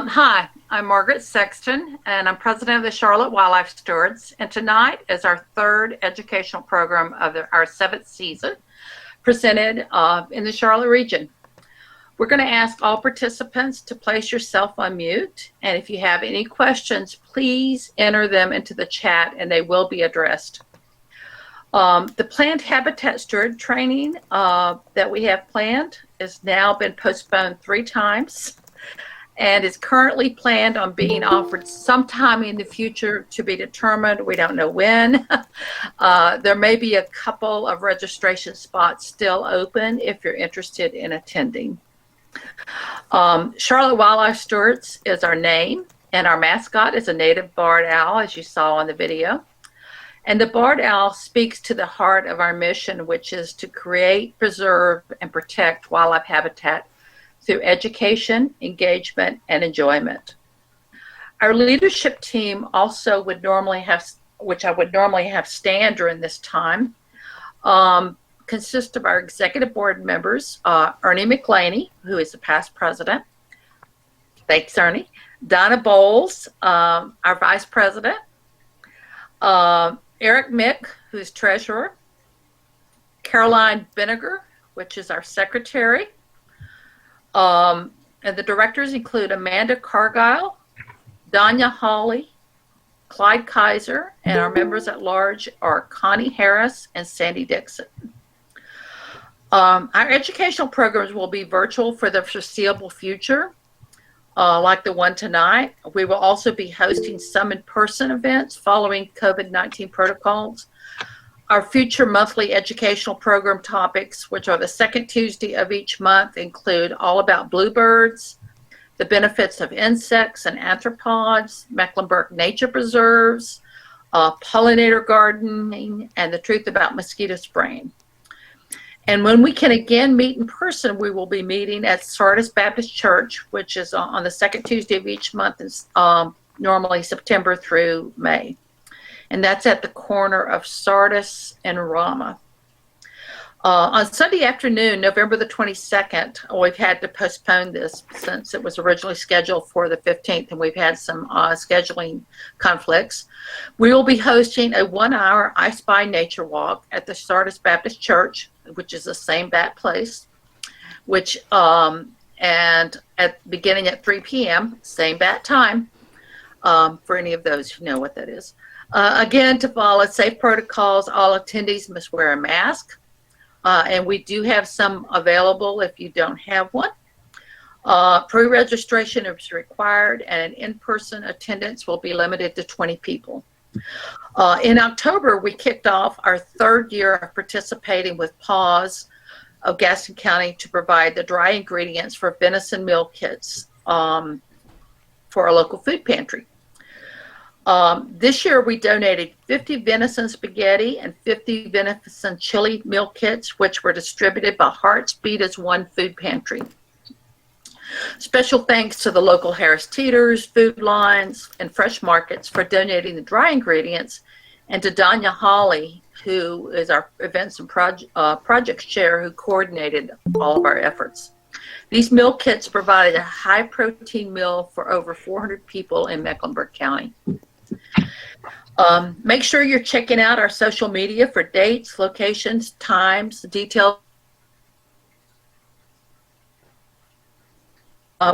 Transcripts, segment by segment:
Hi, I'm Margaret Sexton, and I'm president of the Charlotte Wildlife Stewards. And tonight is our third educational program of our 7th season, presented in the Charlotte region. We're going to ask all participants to place yourself on mute, and if you have any questions, please enter them into the chat, and they will be addressed. The planned habitat steward training that we have planned has now been postponed 3 times. And is currently planned on being offered sometime in the future, to be determined. We don't know when. There may be a couple of registration spots still open if you're interested in attending. Charlotte Wildlife Stewards is our name, and our mascot is a native barred owl, as you saw on the video. And the barred owl speaks to the heart of our mission, which is to create, preserve, and protect wildlife habitat through education, engagement, and enjoyment. Our leadership team also would normally have, which I would normally have stand during this time, consists of our executive board members, Ernie McLaney, who is the past president. Thanks, Ernie. Donna Bowles, our vice president. Eric Mick, who's treasurer. Caroline Vinegar, which is our secretary. And the directors include Amanda Cargile, Danya Hawley, Clyde Kaiser, and our members at large are Connie Harris and Sandy Dixon. Our educational programs will be virtual for the foreseeable future, like the one tonight. We will also be hosting some in-person events following COVID-19 protocols. Our future monthly educational program topics, which are the second Tuesday of each month, include all about bluebirds, the benefits of insects and arthropods, Mecklenburg nature preserves, pollinator gardening, and the truth about mosquito spraying. And when we can again meet in person, we will be meeting at Sardis Baptist Church, which is on the second Tuesday of each month, normally September through May. And that's at the corner of Sardis and Rama. On Sunday afternoon, November the 22nd, we've had to postpone this since it was originally scheduled for the 15th, and we've had some scheduling conflicts. We will be hosting a 1-hour I Spy nature walk at the Sardis Baptist Church, which is the same bat place, which and beginning at 3 p.m., same bat time, for any of those who know what that is. Again, to follow safe protocols, all attendees must wear a mask, and we do have some available if you don't have one. Pre-registration is required, and in-person attendance will be limited to 20 people. In October, we kicked off our 3rd year of participating with PAWS of Gaston County to provide the dry ingredients for venison meal kits for our local food pantry. This year we donated 50 venison spaghetti and 50 venison chili meal kits, which were distributed by Hearts Beat as One food pantry. Special thanks to the local Harris Teeters, Food Lines, and Fresh Markets for donating the dry ingredients, and to Danya Hawley, who is our events and projects chair, who coordinated all of our efforts. These meal kits provided a high protein meal for over 400 people in Mecklenburg County. Make sure you're checking out our social media for dates, locations, times, details.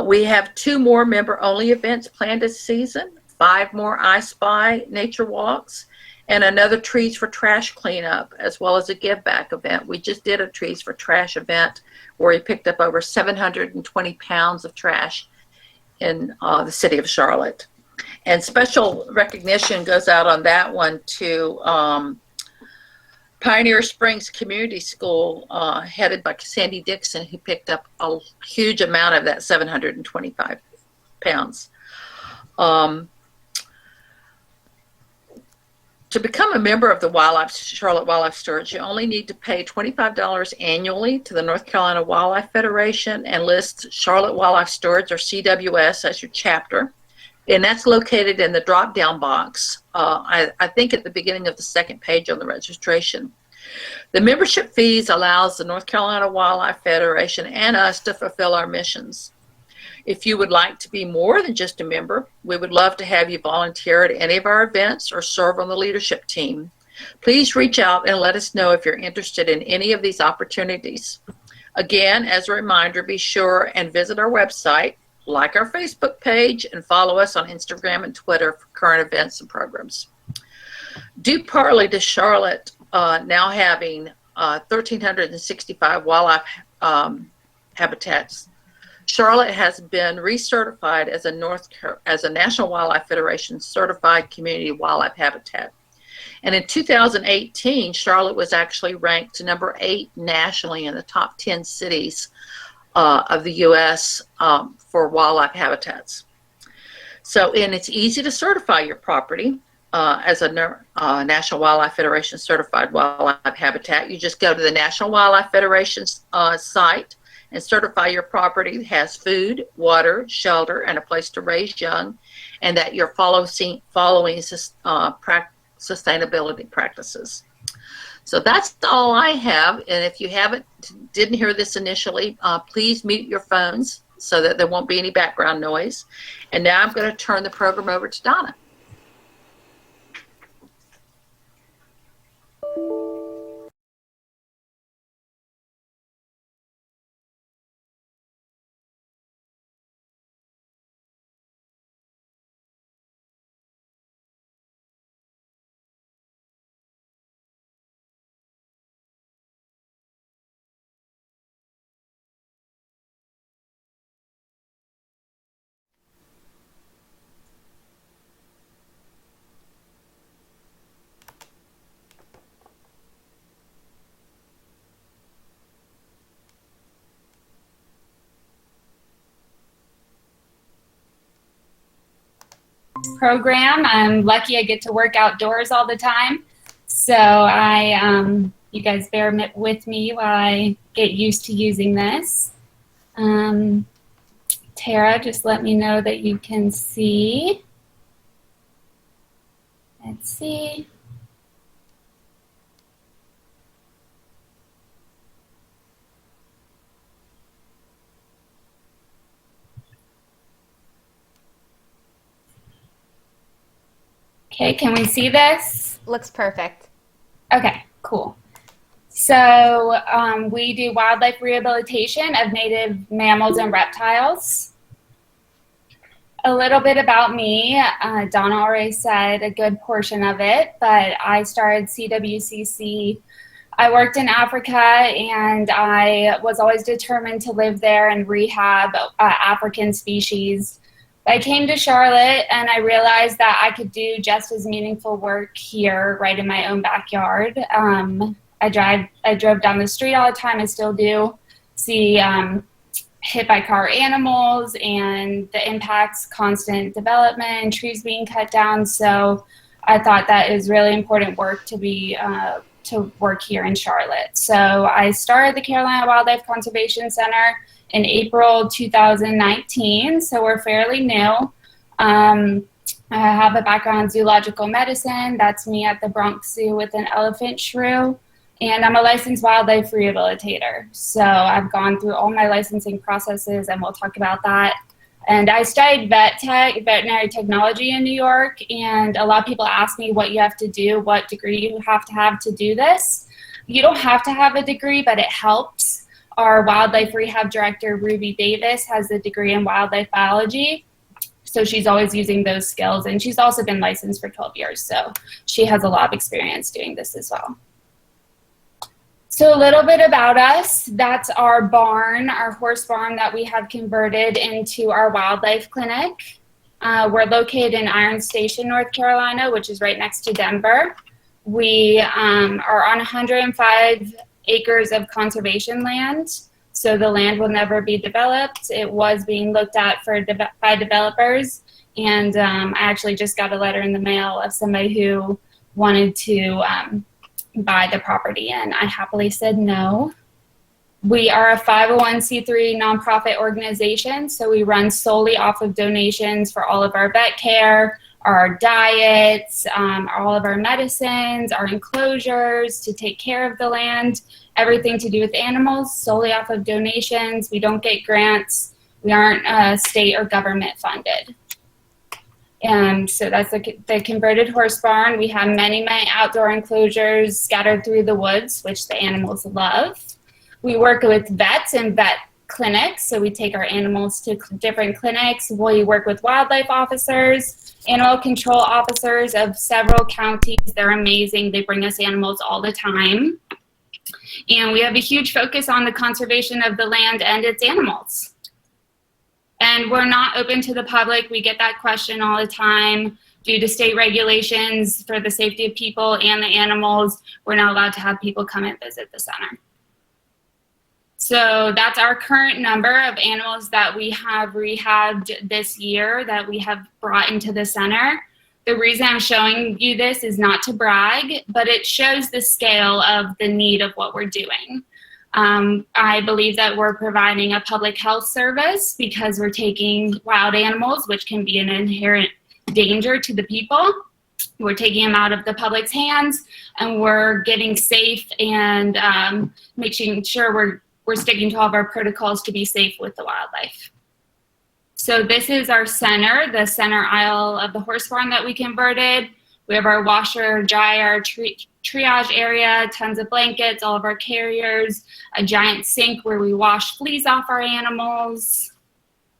We have 2 more member-only events planned this season, 5 more I Spy nature walks, and another Trees for Trash cleanup, as well as a give back event. We just did a Trees for Trash event where we picked up over 720 pounds of trash in the city of Charlotte. And special recognition goes out on that one to Pioneer Springs Community School, headed by Sandy Dixon, who picked up a huge amount of that 725 pounds. To become a member of the Charlotte Wildlife Stewards, you only need to pay $25 annually to the North Carolina Wildlife Federation and list Charlotte Wildlife Stewards, or CWS, as your chapter. And that's located in the drop-down box, I think at the beginning of the second page on the registration. The membership fees allows the North Carolina Wildlife Federation and us to fulfill our missions. If you would like to be more than just a member, we would love to have you volunteer at any of our events or serve on the leadership team. Please reach out and let us know if you're interested in any of these opportunities. Again, as a reminder, be sure and visit our website, like our Facebook page, and follow us on Instagram and Twitter for current events and programs. Due partly to Charlotte now having 1,365 wildlife habitats, Charlotte has been recertified as a National Wildlife Federation certified community wildlife habitat. And in 2018, Charlotte was actually ranked number 8 nationally in the top 10 cities of the U.S. For wildlife habitats. And it's easy to certify your property as a National Wildlife Federation certified wildlife habitat. You just go to the National Wildlife Federation's site and certify your property has food, water, shelter, and a place to raise young, and that you're following sustainability practices. So that's all I have. And if you didn't hear this initially, please mute your phones so that there won't be any background noise. And now I'm going to turn the program over to Donna. Program. I'm lucky I get to work outdoors all the time. So you guys bear with me while I get used to using this. Tara, just let me know that you can see. Let's see. Okay, can we see this? Looks perfect. Okay, cool. So we do wildlife rehabilitation of native mammals and reptiles. A little bit about me. Donna already said a good portion of it, but I started CWCC. I worked in Africa, and I was always determined to live there and rehab African species. I came to Charlotte and I realized that I could do just as meaningful work here right in my own backyard. I drove down the street all the time, I still do, see hit by car animals and the impacts, constant development, trees being cut down. So I thought that is really important work to work here in Charlotte. So I started the Carolina Wildlife Conservation Center in April 2019, so we're fairly new. I have a background in zoological medicine. That's me at the Bronx Zoo with an elephant shrew. And I'm a licensed wildlife rehabilitator. So I've gone through all my licensing processes, and we'll talk about that. And I studied veterinary technology in New York, and a lot of people ask me what you have to do, what degree you have to do this. You don't have to have a degree, but it helps. Our wildlife rehab director, Ruby Davis, has a degree in wildlife biology. So she's always using those skills, and she's also been licensed for 12 years. So she has a lot of experience doing this as well. So a little bit about us. That's our barn, our horse barn that we have converted into our wildlife clinic. We're located in Iron Station, North Carolina, which is right next to Denver. We are on 105 acres of conservation land. So the land will never be developed. It was being looked at by developers. And I actually just got a letter in the mail of somebody who wanted to buy the property, and I happily said no. We are a 501c3 nonprofit organization, so we run solely off of donations for all of our vet care, our diets, all of our medicines, our enclosures to take care of the land, everything to do with animals, solely off of donations. We don't get grants. We aren't state or government funded. And so that's the converted horse barn. We have many, many outdoor enclosures scattered through the woods, which the animals love. We work with vets and vet clinics, so we take our animals to different clinics. We work with wildlife officers, animal control officers of several counties. They're amazing. They bring us animals all the time. And we have a huge focus on the conservation of the land and its animals. And we're not open to the public. We get that question all the time. Due to state regulations for the safety of people and the animals, we're not allowed to have people come and visit the center. So that's our current number of animals that we have rehabbed this year that we have brought into the center. The reason I'm showing you this is not to brag, but it shows the scale of the need of what we're doing. I believe that we're providing a public health service because we're taking wild animals, which can be an inherent danger to the people. We're taking them out of the public's hands, and we're getting safe and making sure we're sticking to all of our protocols to be safe with the wildlife. So this is our center, the center aisle of the horse barn that we converted. We have our washer, dryer, triage area, tons of blankets, all of our carriers, a giant sink where we wash fleas off our animals.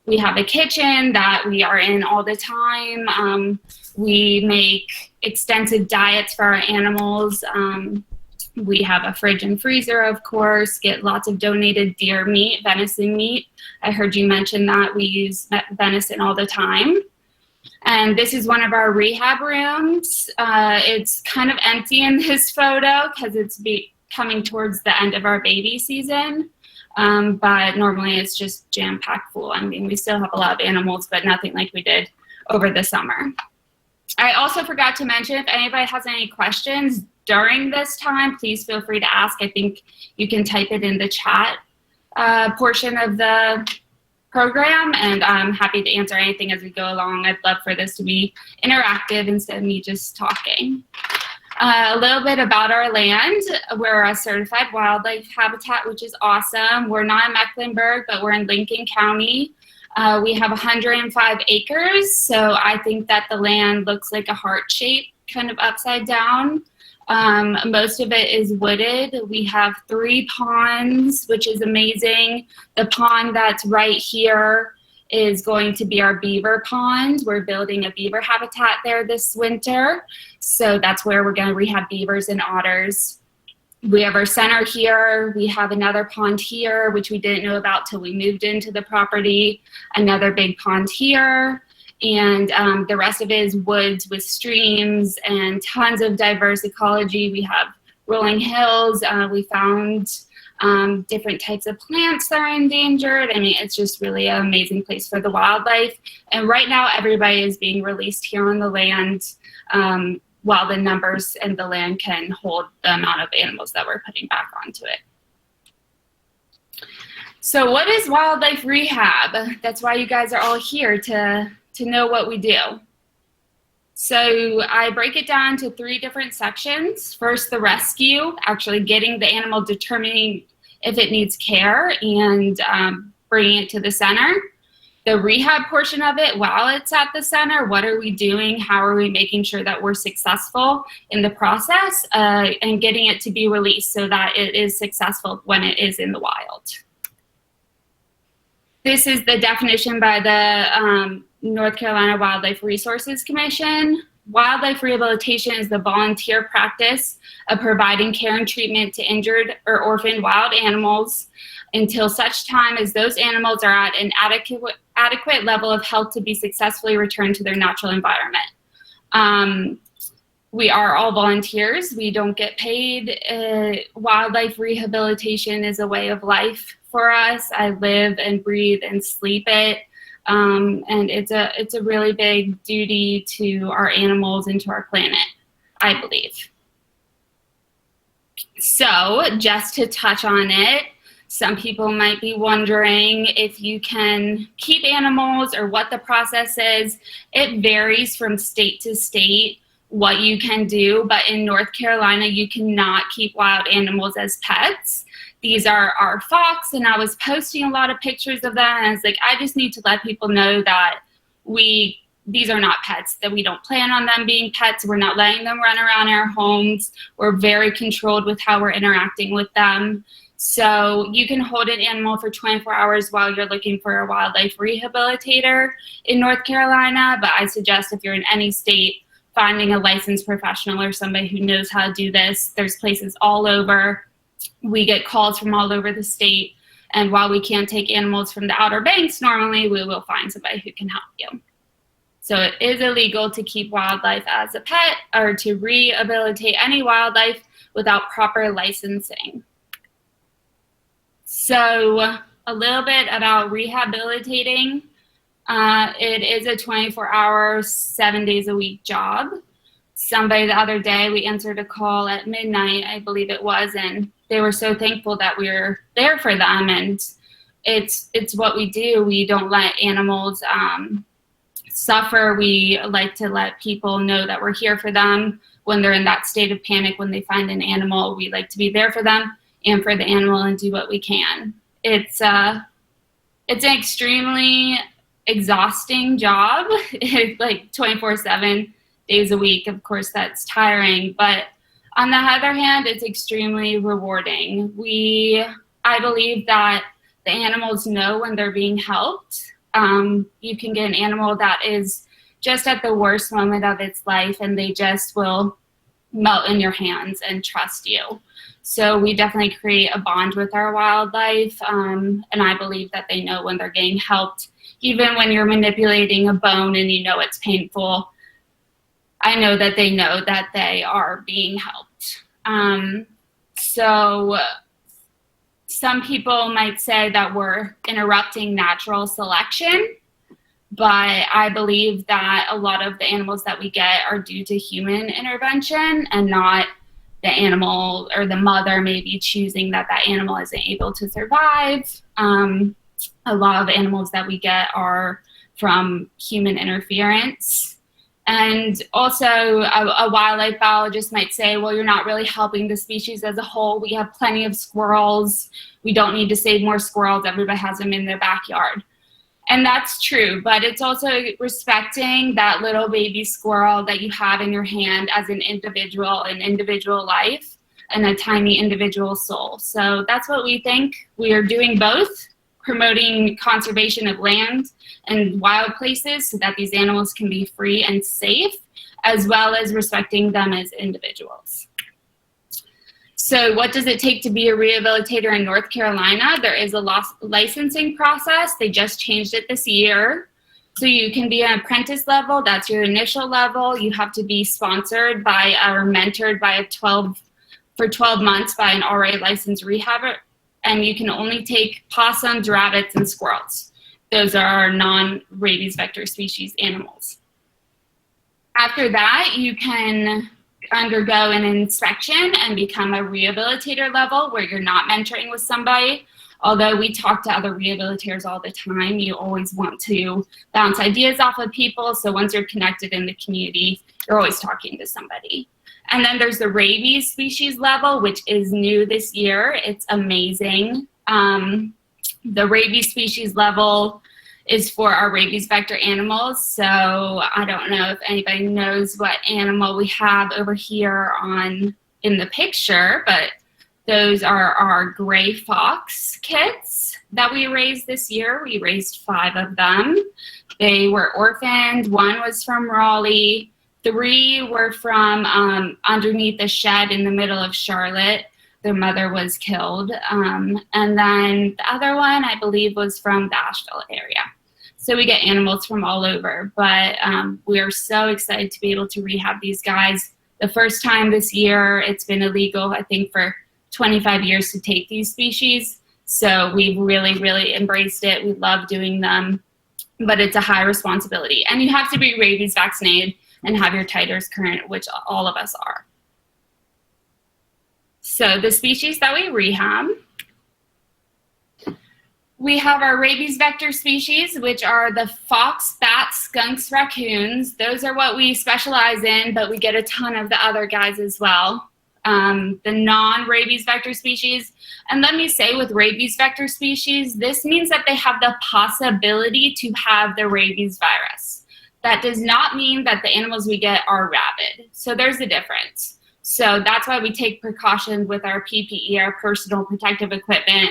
We have a kitchen that we are in all the time. We make extensive diets for our animals. We have a fridge and freezer, of course, get lots of donated deer meat, venison meat. I heard you mention that. We use venison all the time. And this is one of our rehab rooms. It's kind of empty in this photo because it's coming towards the end of our baby season. But normally it's just jam-packed full. I mean, we still have a lot of animals, but nothing like we did over the summer. I also forgot to mention, if anybody has any questions during this time, please feel free to ask. I think you can type it in the chat portion of the program, and I'm happy to answer anything as we go along. I'd love for this to be interactive instead of me just talking. A little bit about our land. We're a certified wildlife habitat, which is awesome. We're not in Mecklenburg, but we're in Lincoln County. We have 105 acres, so I think that the land looks like a heart shape, kind of upside down. Most of it is wooded. We have 3 ponds, which is amazing. The pond that's right here is going to be our Beaver Pond. We're building a beaver habitat there this winter. So that's where we're going to rehab beavers and otters. We have our center here. We have another pond here, which we didn't know about till we moved into the property. Another big pond here. And the rest of it is woods with streams and tons of diverse ecology. We have rolling hills. We found different types of plants that are endangered. I mean, it's just really an amazing place for the wildlife. And right now, everybody is being released here on the land while the numbers and the land can hold the amount of animals that we're putting back onto it. So what is wildlife rehab? That's why you guys are all here, to know what we do. So I break it down to 3 different sections. First, the rescue, actually getting the animal, determining if it needs care, and bringing it to the center. The rehab portion of it, while it's at the center, what are we doing? How are we making sure that we're successful in the process, and getting it to be released so that it is successful when it is in the wild. This is the definition by the North Carolina Wildlife Resources Commission. Wildlife rehabilitation is the volunteer practice of providing care and treatment to injured or orphaned wild animals until such time as those animals are at an adequate level of health to be successfully returned to their natural environment. We are all volunteers. We don't get paid. Wildlife rehabilitation is a way of life for us. I live and breathe and sleep it. And it's a really big duty to our animals and to our planet, I believe. So just to touch on it, some people might be wondering if you can keep animals or what the process is. It varies from state to state what you can do, but in North Carolina, you cannot keep wild animals as pets. these are our fox, and I was posting a lot of pictures of them, and I was like, I just need to let people know that these are not pets, that we don't plan on them being pets. We're not letting them run around our homes. We're very controlled with how we're interacting with them. So you can hold an animal for 24 hours while you're looking for a wildlife rehabilitator in North Carolina, but I suggest if you're in any state, finding a licensed professional or somebody who knows how to do this. There's places all over. We get calls from all over the state, and while we can't take animals from the Outer Banks normally, we will find somebody who can help you. So it is illegal to keep wildlife as a pet or to rehabilitate any wildlife without proper licensing. So a little bit about rehabilitating. It is a 24-hour, 7 days a week job. Somebody the other day, we answered a call at midnight, I believe it was, and they were so thankful that we were there for them. And it's what we do. We don't let animals suffer. We like to let people know that we're here for them when they're in that state of panic. When they find an animal, we like to be there for them and for the animal and do what we can. It's an extremely exhausting job. It's like 24/7 days a week. Of course, that's tiring, but on the other hand, it's extremely rewarding. I believe that the animals know when they're being helped. You can get an animal that is just at the worst moment of its life, and they just will melt in your hands and trust you. So we definitely create a bond with our wildlife, and I believe that they know when they're getting helped. Even when you're manipulating a bone and you know it's painful, I know that they know that they are being helped. So some people might say that we're interrupting natural selection, but I believe that a lot of the animals that we get are due to human intervention and not the animal or the mother maybe choosing that animal isn't able to survive. A lot of animals that we get are from human interference. And also a wildlife biologist might say, well, you're not really helping the species as a whole. We have plenty of squirrels. We don't need to save more squirrels. Everybody has them in their backyard. And that's true, but it's also respecting that little baby squirrel that you have in your hand as an individual life, and a tiny individual soul. So that's what we think. We are doing both, promoting conservation of land and wild places so that these animals can be free and safe, as well as respecting them as individuals. So what does it take to be a rehabilitator in North Carolina? There is a licensing process. They just changed it this year. So you can be an apprentice level. That's your initial level. You have to be sponsored by or mentored by for 12 months by an already licensed rehabber. And you can only take possums, rabbits, and squirrels. Those are our non-rabies vector species animals. After that, you can undergo an inspection and become a rehabilitator level where you're not mentoring with somebody. Although we talk to other rehabilitators all the time, you always want to bounce ideas off of people. So once you're connected in the community, you're always talking to somebody. And then there's the rabies species level, which is new this year. It's amazing. The rabies species level is for our rabies vector animals. So I don't know if anybody knows what animal we have over here in the picture, but those are our gray fox kits that we raised this year. We raised 5 of them. They were orphaned. 1 was from Raleigh. 3 were from underneath the shed in the middle of Charlotte. Their mother was killed. And then the other one, I believe, was from the Asheville area. So we get animals from all over. But we are so excited to be able to rehab these guys. The first time this year, it's been illegal, I think, for 25 years to take these species. So we've really, really embraced it. We love doing them. But it's a high responsibility. And you have to be rabies vaccinated and have your titers current, which all of us are. So the species that we rehab, we have our rabies vector species, which are the fox, bats, skunks, raccoons. Those are what we specialize in, but we get a ton of the other guys as well. the non-rabies vector species. And let me say, with rabies vector species, this means that they have the possibility to have the rabies virus. That does not mean that the animals we get are rabid. So there's a difference. So that's why we take precautions with our PPE, our personal protective equipment.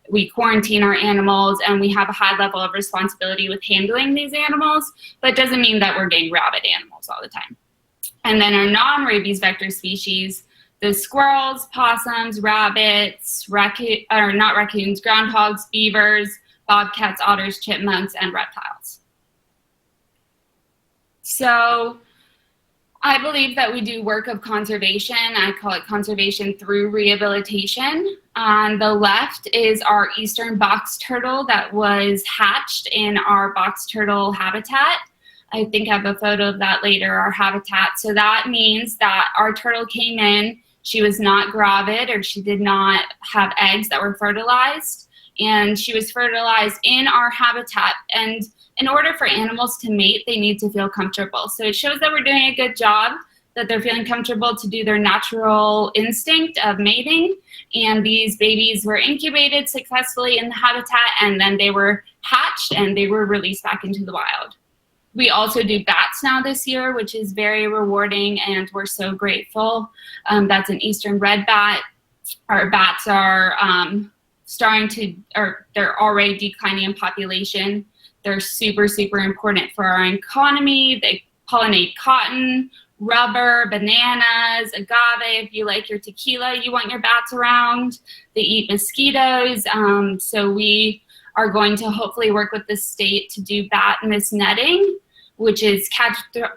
We quarantine our animals, and we have a high level of responsibility with handling these animals, but it doesn't mean that we're getting rabid animals all the time. And then our non-rabies vector species, the squirrels, possums, rabbits, not raccoons, groundhogs, beavers, bobcats, otters, chipmunks, and reptiles. So I believe that we do work of conservation. I call it conservation through rehabilitation. On the left is our eastern box turtle that was hatched in our box turtle habitat. I think I have a photo of that later, our habitat. So that means that our turtle came in, she was not gravid, or she did not have eggs that were fertilized, and she was fertilized in our habitat. And in order for animals to mate, they need to feel comfortable. So it shows that we're doing a good job, that they're feeling comfortable to do their natural instinct of mating. And these babies were incubated successfully in the habitat, and then they were hatched and they were released back into the wild. We also do bats now this year, which is very rewarding, and we're so grateful. That's an eastern red bat. Our bats are they're already declining in population. They're super, super important for our economy. They pollinate cotton, rubber, bananas, agave. If you like your tequila, you want your bats around. They eat mosquitoes. So we are going to hopefully work with the state to do bat mist netting, which is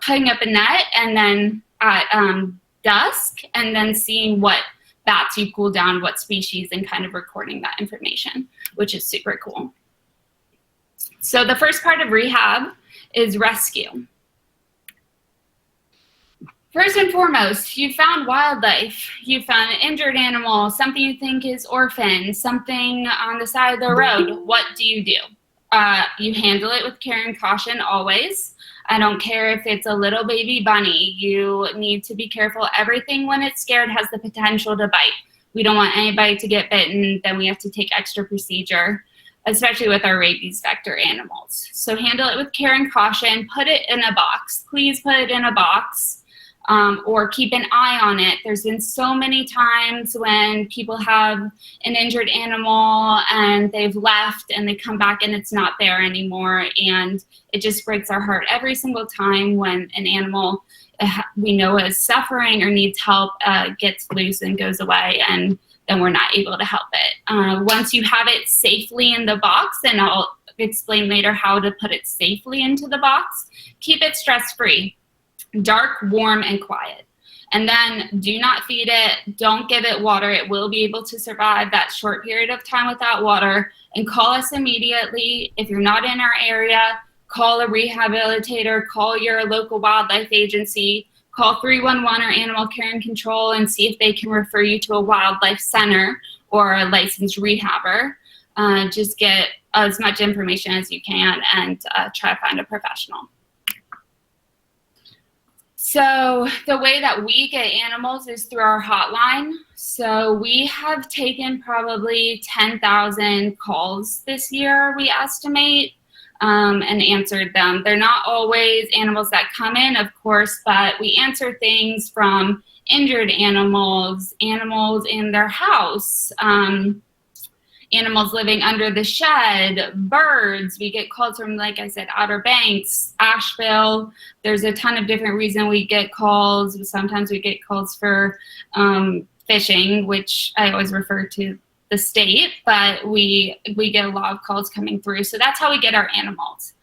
putting up a net and then at dusk, and then seeing what bats you cool down, what species, and kind of recording that information, which is super cool. So the first part of rehab is rescue. First and foremost, you found wildlife, you found an injured animal, something you think is orphaned, something on the side of the road. What do? You handle it with care and caution always. I don't care if it's a little baby bunny. You need to be careful. Everything when it's scared has the potential to bite. We don't want anybody to get bitten. Then we have to take extra procedure, especially with our rabies vector animals. So handle it with care and caution. Put it in a box. Please put it in a box. Or keep an eye on it. There's been so many times when people have an injured animal and they've left and they come back and it's not there anymore, and it just breaks our heart every single time when an animal we know is suffering or needs help gets loose and goes away, and then we're not able to help it. Once you have it safely in the box, and I'll explain later how to put it safely into the box, keep it stress-free. Dark, warm, and quiet. And then do not feed it. Don't give it water. It will be able to survive that short period of time without water. And call us immediately. If you're not in our area, call a rehabilitator, call your local wildlife agency, call 311 or Animal Care and Control and see if they can refer you to a wildlife center or a licensed rehabber. Just get as much information as you can and try to find a professional. So the way that we get animals is through our hotline. So we have taken probably 10,000 calls this year, we estimate, and answered them. They're not always animals that come in, of course, but we answer things from injured animals, animals in their house, animals living under the shed, birds. We get calls from, like I said, Outer Banks, Asheville. There's a ton of different reasons we get calls. Sometimes we get calls for fishing, which I always refer to the state, but we get a lot of calls coming through. So that's how we get our animals.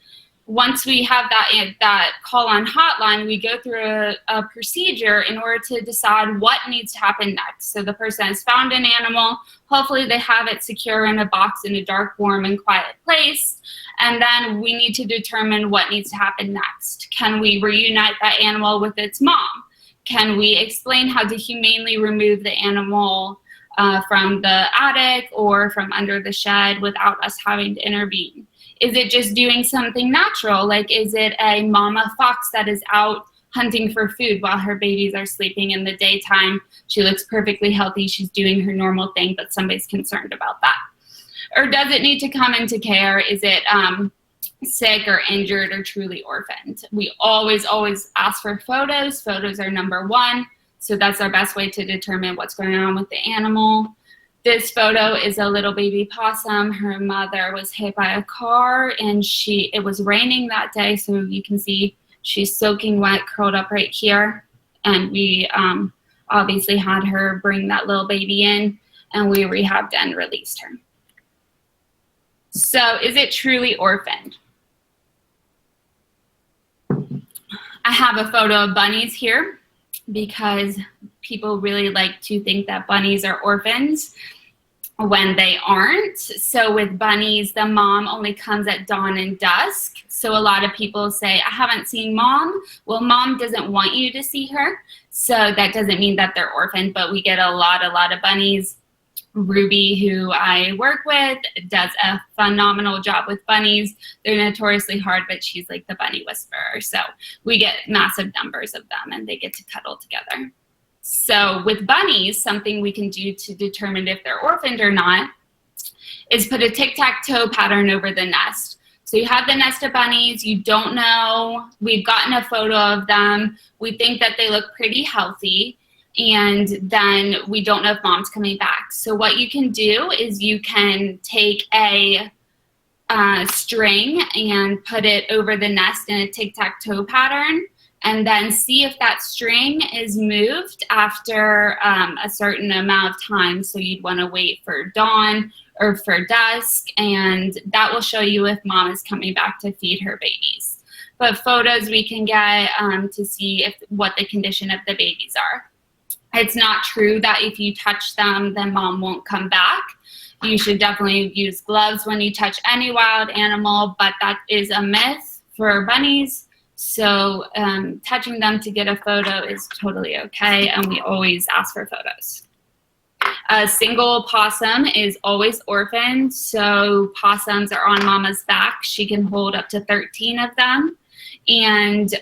Once we have that call on hotline, we go through a procedure in order to decide what needs to happen next. So the person has found an animal. Hopefully they have it secure in a box in a dark, warm, and quiet place. And then we need to determine what needs to happen next. Can we reunite that animal with its mom? Can we explain how to humanely remove the animal from the attic or from under the shed without us having to intervene? Is it just doing something natural? Like, is it a mama fox that is out hunting for food while her babies are sleeping in the daytime. She looks perfectly healthy. She's doing her normal thing, but somebody's concerned about that. Or does it need to come into care? Is it sick or injured or truly orphaned? We always ask for photos. Photos are number one. So that's our best way to determine what's going on with the animal. This photo is a little baby possum. Her mother was hit by a car, and it was raining that day, so you can see she's soaking wet, curled up right here. And we obviously had her bring that little baby in, and we rehabbed and released her. So is it truly orphaned? I have a photo of bunnies here because people really like to think that bunnies are orphans when they aren't. So with bunnies, the mom only comes at dawn and dusk. So a lot of people say, I haven't seen mom. Well, mom doesn't want you to see her. So that doesn't mean that they're orphaned, but we get a lot of bunnies. Ruby, who I work with, does a phenomenal job with bunnies. They're notoriously hard, but she's like the bunny whisperer. So we get massive numbers of them, and they get to cuddle together. So with bunnies, something we can do to determine if they're orphaned or not is put a tic-tac-toe pattern over the nest. So you have the nest of bunnies, you don't know, we've gotten a photo of them, we think that they look pretty healthy, and then we don't know if mom's coming back. So what you can do is you can take a string and put it over the nest in a tic-tac-toe pattern, and then see if that string is moved after a certain amount of time. So you'd want to wait for dawn or for dusk, and that will show you if mom is coming back to feed her babies. But photos we can get to see what the condition of the babies are. It's not true that if you touch them, then mom won't come back. You should definitely use gloves when you touch any wild animal, but that is a myth for bunnies. So touching them to get a photo is totally okay, and we always ask for photos. A single possum is always orphaned, so possums are on mama's back. She can hold up to 13 of them, and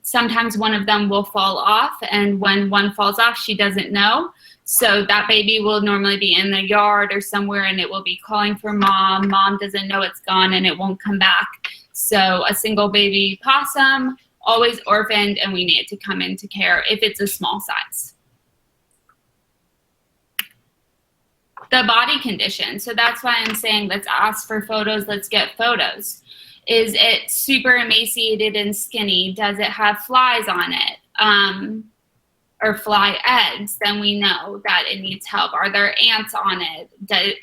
sometimes one of them will fall off, and when one falls off, she doesn't know. So that baby will normally be in the yard or somewhere, and it will be calling for mom. Mom doesn't know it's gone, and it won't come back. So a single baby possum, always orphaned, and we need to come into care if it's a small size. The body condition. So that's why I'm saying let's ask for photos, let's get photos. Is it super emaciated and skinny? Does it have flies on it? Or fly eggs? Then we know that it needs help. Are there ants on it?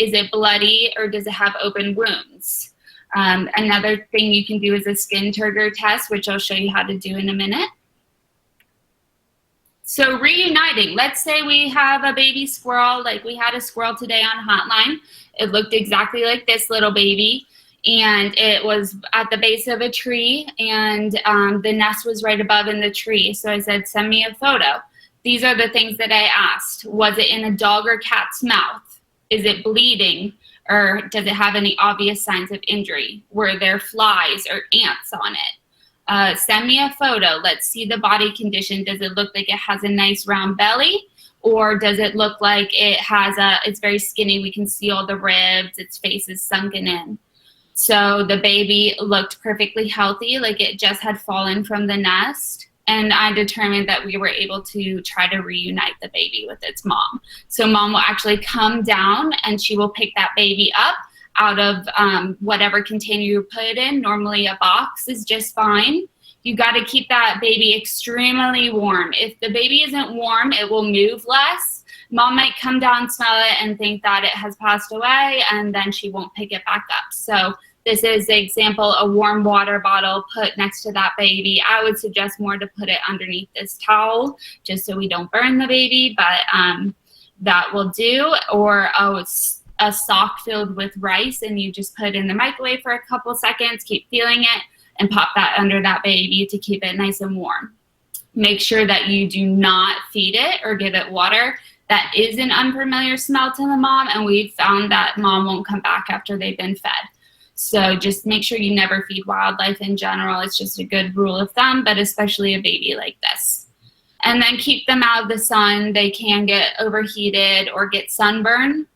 Is it bloody, or does it have open wounds? Another thing you can do is a skin Turgor test, which I'll show you how to do in a minute. So reuniting, let's say we have a baby squirrel, like we had a squirrel today on Hotline. It looked exactly like this little baby, and it was at the base of a tree, and the nest was right above in the tree. So I said, send me a photo. These are the things that I asked. Was it in a dog or cat's mouth? Is it bleeding? Or does it have any obvious signs of injury? Were there flies or ants on it? Send me a photo. Let's see the body condition. Does it look like it has a nice round belly? Or does it look like it's very skinny? We can see all the ribs. Its face is sunken in. So the baby looked perfectly healthy, like it just had fallen from the nest. And I determined that we were able to try to reunite the baby with its mom. So mom will actually come down, and she will pick that baby up out of whatever container you put it in. Normally a box is just fine. You got to keep that baby extremely warm. If the baby isn't warm, it will move less. Mom might come down, smell it, and think that it has passed away, and then she won't pick it back up. So this is the example, a warm water bottle put next to that baby. I would suggest more to put it underneath this towel, just so we don't burn the baby, but that will do. Or a sock filled with rice, and you just put it in the microwave for a couple seconds, keep feeling it, and pop that under that baby to keep it nice and warm. Make sure that you do not feed it or give it water. That is an unfamiliar smell to the mom, and we've found that mom won't come back after they've been fed. So just make sure you never feed wildlife in general. It's just a good rule of thumb, but especially a baby like this. And then keep them out of the sun. They can get overheated or get sunburn.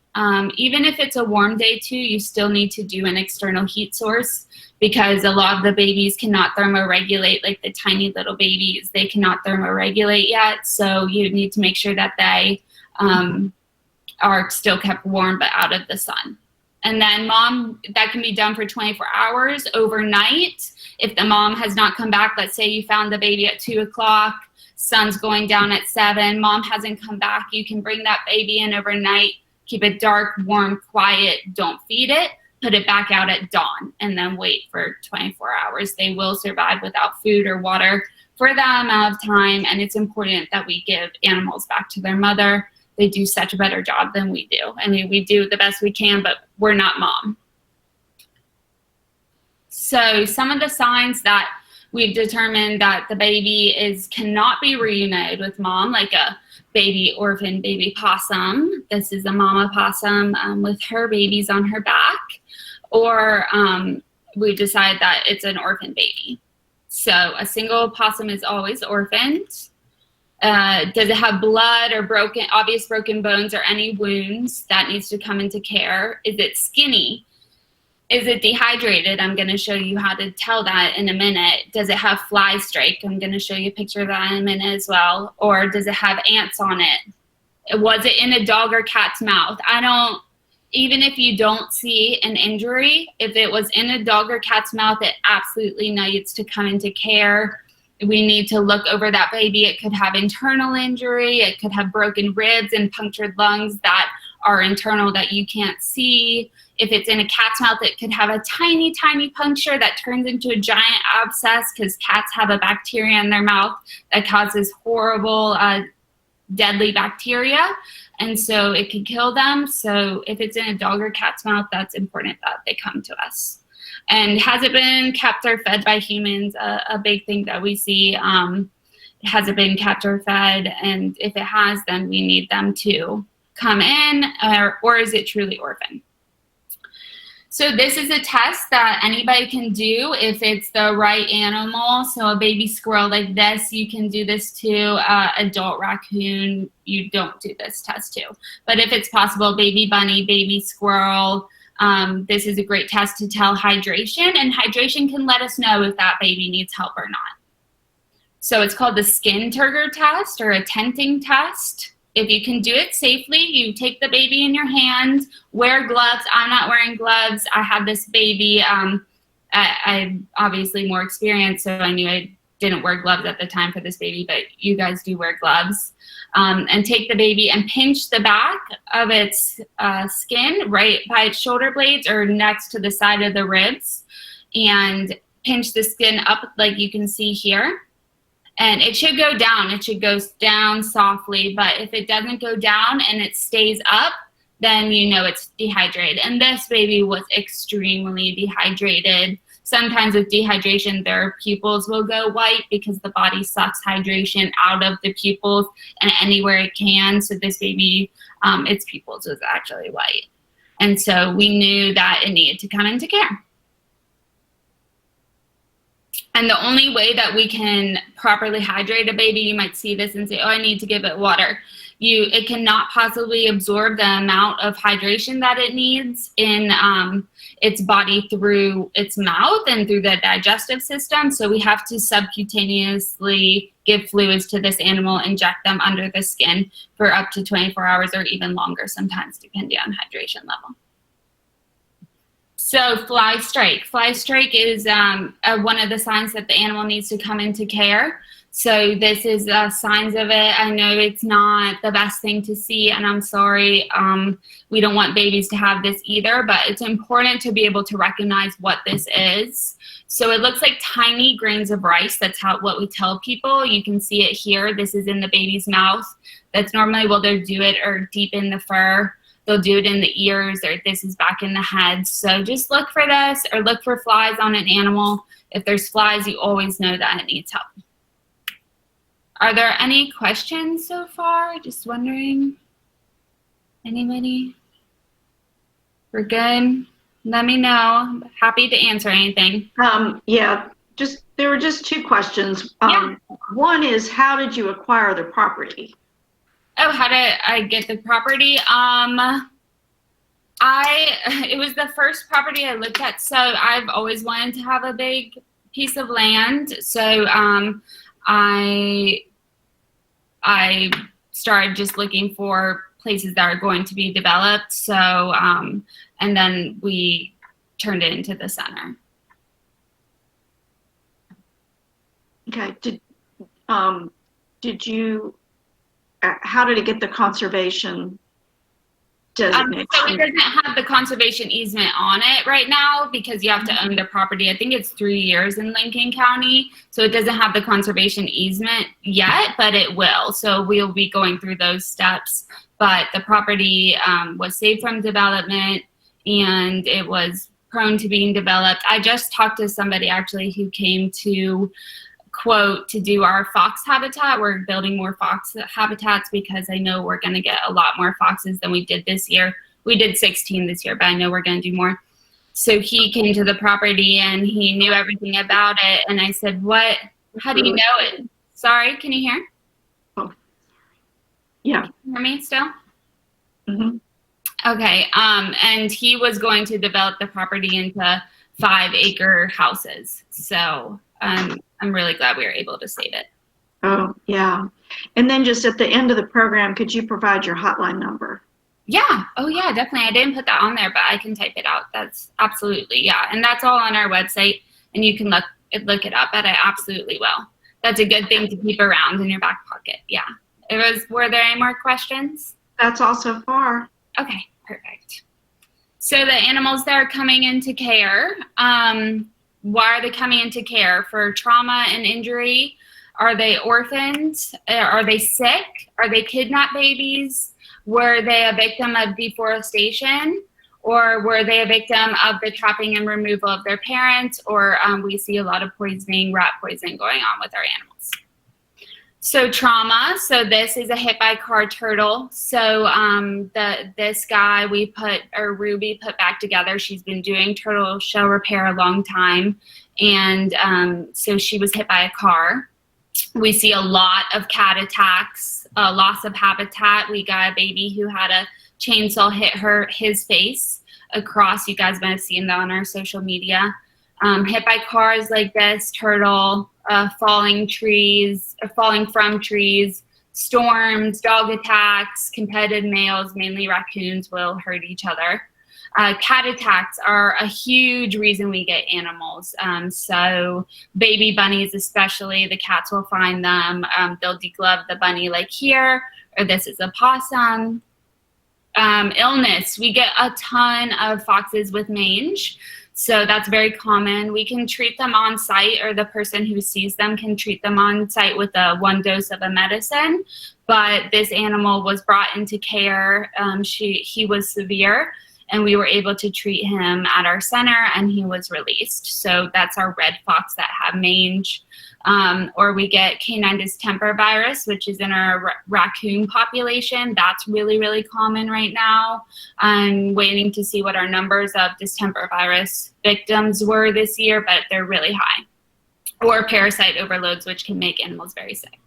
Even if it's a warm day too, you still need to do an external heat source, because a lot of the babies cannot thermoregulate, like the tiny little babies, they cannot thermoregulate yet. So you need to make sure that they are still kept warm but out of the sun. And then mom, that can be done for 24 hours overnight. If the mom has not come back, let's say you found the baby at 2 o'clock, sun's going down at 7, mom hasn't come back, you can bring that baby in overnight, keep it dark, warm, quiet, don't feed it, put it back out at dawn, and then wait for 24 hours. They will survive without food or water for that amount of time, and it's important that we give animals back to their mother. They do such a better job than we do. I mean, we do the best we can, but we're not mom. So some of the signs that we've determined that the baby cannot be reunited with mom, like a baby orphan baby possum. This is a mama possum with her babies on her back. Or we decide that it's an orphan baby. So a single possum is always orphaned. Does it have blood or obvious broken bones or any wounds? That needs to come into care. Is it skinny? Is it dehydrated? I'm going to show you how to tell that in a minute. Does it have fly strike? I'm going to show you a picture of that in a minute as well. Or does it have ants on it? Was it in a dog or cat's mouth? Even if you don't see an injury, if it was in a dog or cat's mouth, it absolutely needs to come into care. We need to look over that baby. It could have internal injury. It could have broken ribs and punctured lungs that are internal that you can't see. If it's in a cat's mouth, it could have a tiny, tiny puncture that turns into a giant abscess, because cats have a bacteria in their mouth that causes horrible, deadly bacteria. And so it can kill them. So if it's in a dog or cat's mouth, that's important that they come to us. And has it been kept or fed by humans? A big thing that we see, has it been kept or fed? And if it has, then we need them to come in, or is it truly orphan? So this is a test that anybody can do if it's the right animal. So a baby squirrel like this, you can do this to. Adult raccoon, you don't do this test to. But if it's possible, baby bunny, baby squirrel, this is a great test to tell hydration, and hydration can let us know if that baby needs help or not. So it's called the skin turgor test or a tenting test. If you can do it safely, you take the baby in your hand, wear gloves. I'm not wearing gloves. I had this baby. I'm obviously more experienced, so I knew I didn't wear gloves at the time for this baby, but you guys do wear gloves. And take the baby and pinch the back of its skin right by its shoulder blades or next to the side of the ribs, and pinch the skin up like you can see here. And it should go down. It should go down softly, but if it doesn't go down and it stays up, then you know it's dehydrated. And this baby was extremely dehydrated. Sometimes with dehydration, their pupils will go white because the body sucks hydration out of the pupils and anywhere it can. So this baby, its pupils was actually white. And so we knew that it needed to come into care. And the only way that we can properly hydrate a baby, you might see this and say, oh, I need to give it water. It cannot possibly absorb the amount of hydration that it needs in its body through its mouth and through the digestive system. So we have to subcutaneously give fluids to this animal, inject them under the skin for up to 24 hours or even longer sometimes, depending on hydration level. So fly strike. Fly strike is one of the signs that the animal needs to come into care. So this is signs of it. I know it's not the best thing to see, and I'm sorry. We don't want babies to have this either, but it's important to be able to recognize what this is. So it looks like tiny grains of rice. That's what we tell people. You can see it here. This is in the baby's mouth. That's normally what they'll do it, or deep in the fur. They'll do it in the ears, or this is back in the head. So just look for this, or look for flies on an animal. If there's flies, you always know that it needs help. Are there any questions so far? Just wondering. Anybody? We're good? let me know. I'm happy to answer anything. Yeah, there were just two questions. Yeah. One is, how did you acquire the property? Oh, how did I get the property? It was the first property I looked at, so I've always wanted to have a big piece of land. So I started just looking for places that are going to be developed. So and then we turned it into the center. Okay. Did you? How did it get the conservation designation? So it doesn't have the conservation easement on it right now because you have to own the property. I think it's 3 years in Lincoln County. So it doesn't have the conservation easement yet, but it will. So we'll be going through those steps. But the property was saved from development and it was prone to being developed. I just talked to somebody actually who came to quote to do our fox habitat. We're building more fox habitats because I know we're going to get a lot more foxes than we did this year. We did 16 this year, but I know we're going to do more. So he came to the property and he knew everything about it. And I said, what, how do you know it? Sorry, can you hear? Oh, yeah. Can you hear me still? Mm-hmm. Okay. And he was going to develop the property into 5-acre houses. So, I'm really glad we were able to save it. Oh, yeah. And then just at the end of the program, could you provide your hotline number? Yeah. Oh, yeah, definitely. I didn't put that on there, but I can type it out. That's absolutely, yeah. And that's all on our website, and you can look it up, but I absolutely will. That's a good thing to keep around in your back pocket. Yeah. Were there any more questions? That's all so far. Okay, perfect. So the animals that are coming into care, why are they coming into care? For trauma and injury? Are they orphaned? Are they sick? Are they kidnapped babies? Were they a victim of deforestation? Or were they a victim of the trapping and removal of their parents? Or we see a lot of poisoning, rat poisoning going on with our animals. So trauma, so this is a hit by car turtle. So this guy Ruby put back together. She's been doing turtle shell repair a long time. And so she was hit by a car. We see a lot of cat attacks, loss of habitat. We got a baby who had a chainsaw hit his face across. You guys might have seen that on our social media. Hit by cars like this, turtle, falling from trees, storms, dog attacks, competitive males, mainly raccoons, will hurt each other. Cat attacks are a huge reason we get animals. So baby bunnies especially, the cats will find them. They'll deglove the bunny like here, or this is a possum. Illness, we get a ton of foxes with mange. So that's very common. We can treat them on site, or the person who sees them can treat them on site with one dose of a medicine. But this animal was brought into care. He was severe, and we were able to treat him at our center, and he was released. So that's our red fox that have mange. Or we get canine distemper virus, which is in our raccoon population. That's really, really common right now. I'm waiting to see what our numbers of distemper virus victims were this year, but they're really high. Or parasite overloads, which can make animals very sick.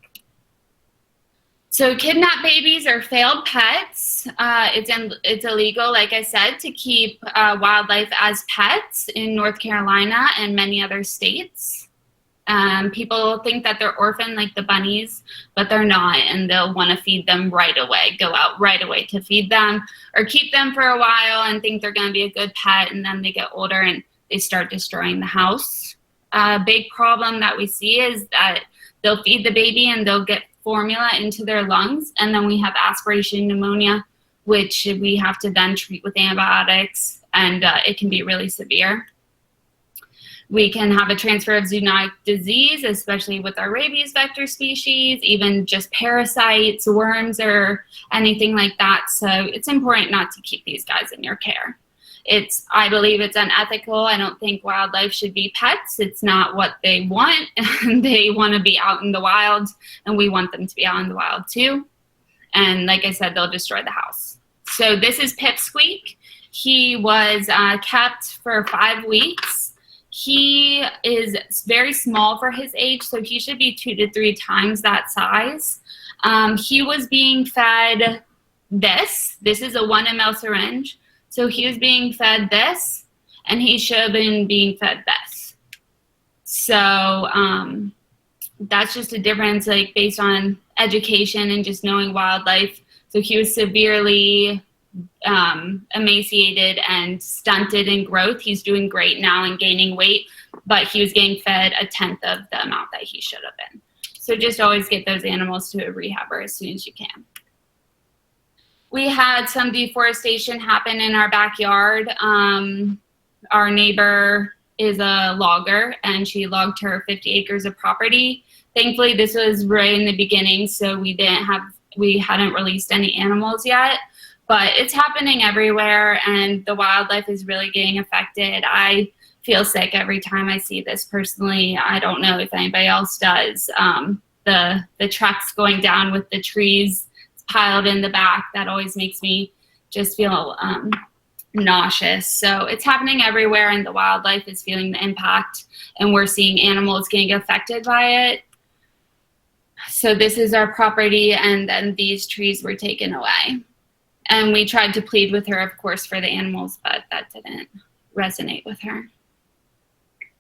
So kidnapped babies are failed pets. It's illegal, like I said, to keep wildlife as pets in North Carolina and many other states. People think that they're orphaned like the bunnies, but they're not, and they'll want to feed them right away, go out right away to feed them, or keep them for a while and think they're going to be a good pet, and then they get older and they start destroying the house. A big problem that we see is that they'll feed the baby and they'll get formula into their lungs, and then we have aspiration pneumonia, which we have to then treat with antibiotics, and it can be really severe. We can have a transfer of zoonotic disease, especially with our rabies vector species, even just parasites, worms, or anything like that. So it's important not to keep these guys in your care. I believe it's unethical. I don't think wildlife should be pets. It's not what they want. They want to be out in the wild, and we want them to be out in the wild too. And like I said, they'll destroy the house. So this is Pipsqueak. He was kept for 5 weeks. He is very small for his age, so he should be 2 to 3 times that size. He was being fed this. This is a 1 ml syringe. So he was being fed this, and he should have been being fed this. So that's just a difference, like, based on education and just knowing wildlife. So he was severely emaciated and stunted in growth. He's doing great now and gaining weight, but he was getting fed 1/10 of the amount that he should have been. So just always get those animals to a rehabber as soon as you can. We had some deforestation happen in our backyard. Our neighbor is a logger, and she logged her 50 acres of property. Thankfully, this was right in the beginning, so we hadn't released any animals yet. But it's happening everywhere, and the wildlife is really getting affected. I feel sick every time I see this personally. I don't know if anybody else does. The trucks going down with the trees piled in the back, that always makes me just feel nauseous. So it's happening everywhere, and the wildlife is feeling the impact, and we're seeing animals getting affected by it. So this is our property, and then these trees were taken away. And we tried to plead with her, of course, for the animals, but that didn't resonate with her.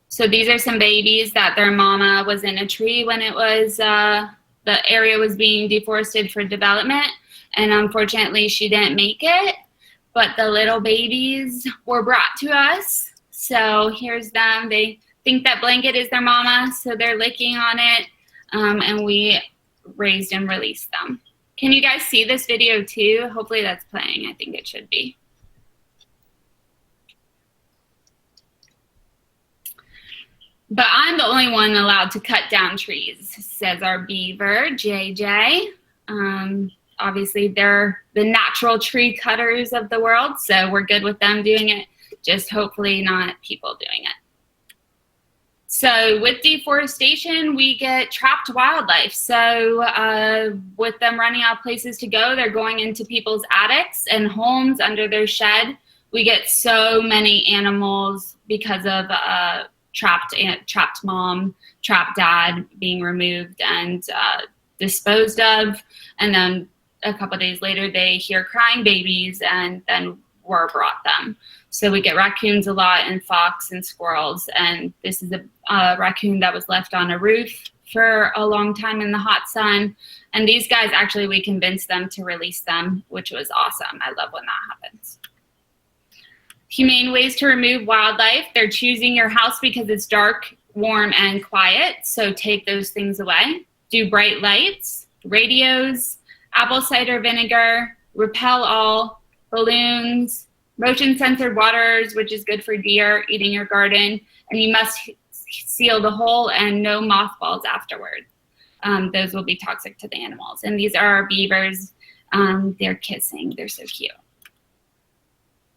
So these are some babies that their mama was in a tree when it was, the area was being deforested for development. And unfortunately, she didn't make it. But the little babies were brought to us. So here's them. They think that blanket is their mama, so they're licking on it. And we raised and released them. Can you guys see this video too? Hopefully that's playing. I think it should be. But I'm the only one allowed to cut down trees, says our beaver, JJ. Obviously, they're the natural tree cutters of the world, so we're good with them doing it, just hopefully not people doing it. So with deforestation, we get trapped wildlife. So with them running out of places to go, they're going into people's attics and homes under their shed. We get so many animals because of trapped mom, trapped dad being removed and disposed of. And then a couple of days later, they hear crying babies, and then we're brought them. So we get raccoons a lot, and fox and squirrels. And this is a raccoon that was left on a roof for a long time in the hot sun. And these guys, actually, we convinced them to release them, which was awesome. I love when that happens. Humane ways to remove wildlife. They're choosing your house because it's dark, warm, and quiet. So take those things away. Do bright lights, radios, apple cider vinegar, repel all, balloons, motion censored waters, which is good for deer eating your garden, and you must seal the hole and no mothballs afterward. Those will be toxic to the animals. And these are our beavers. They're kissing. They're so cute.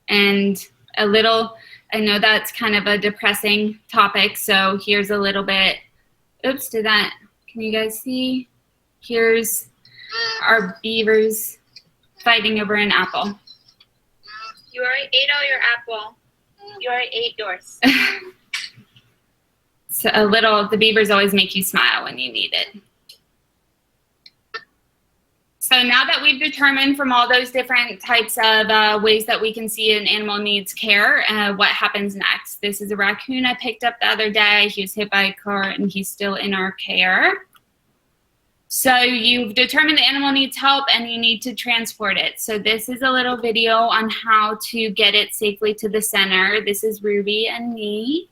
And a little, I know that's kind of a depressing topic, so here's a little bit, oops, can you guys see? Here's our beavers fighting over an apple. You already ate all your apple. You already ate yours. So the beavers always make you smile when you need it. So now that we've determined from all those different types of ways that we can see an animal needs care, what happens next? This is a raccoon I picked up the other day. He was hit by a car, and he's still in our care. So you've determined the animal needs help, and you need to transport it. So this is a little video on how to get it safely to the center. This is Ruby and me.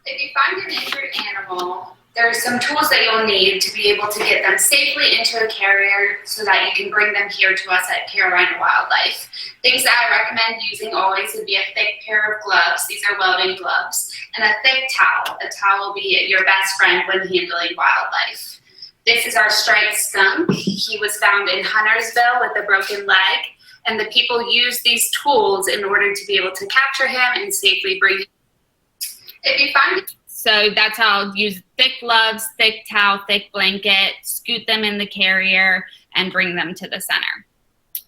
If you find an injured animal, there are some tools that you'll need to be able to get them safely into a carrier so that you can bring them here to us at Carolina Wildlife. Things that I recommend using always would be a thick pair of gloves. These are welding gloves. And a thick towel. A towel will be your best friend when handling wildlife. This is our striped skunk. He was found in Huntersville with a broken leg. And the people use these tools in order to be able to capture him and safely bring him. If you find So that's how I'll use thick gloves, thick towel, thick blanket, scoot them in the carrier, and bring them to the center.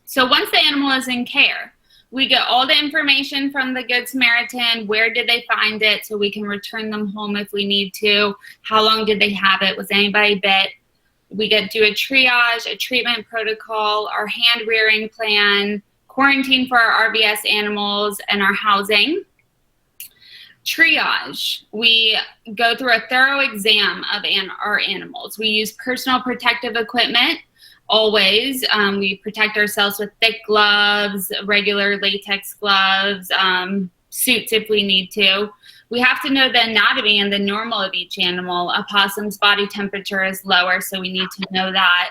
So once the animal is in care, We get all the information from the Good Samaritan. Where did they find it so we can return them home if we need to? How long did they have it? Was anybody bit? We get to do a triage, a treatment protocol, our hand rearing plan, quarantine for our RVS animals, and our housing. Triage. We go through a thorough exam of our animals. We use personal protective equipment. Always. We protect ourselves with thick gloves, regular latex gloves, suits if we need to. We have to know the anatomy and the normal of each animal. A possum's body temperature is lower, so we need to know that.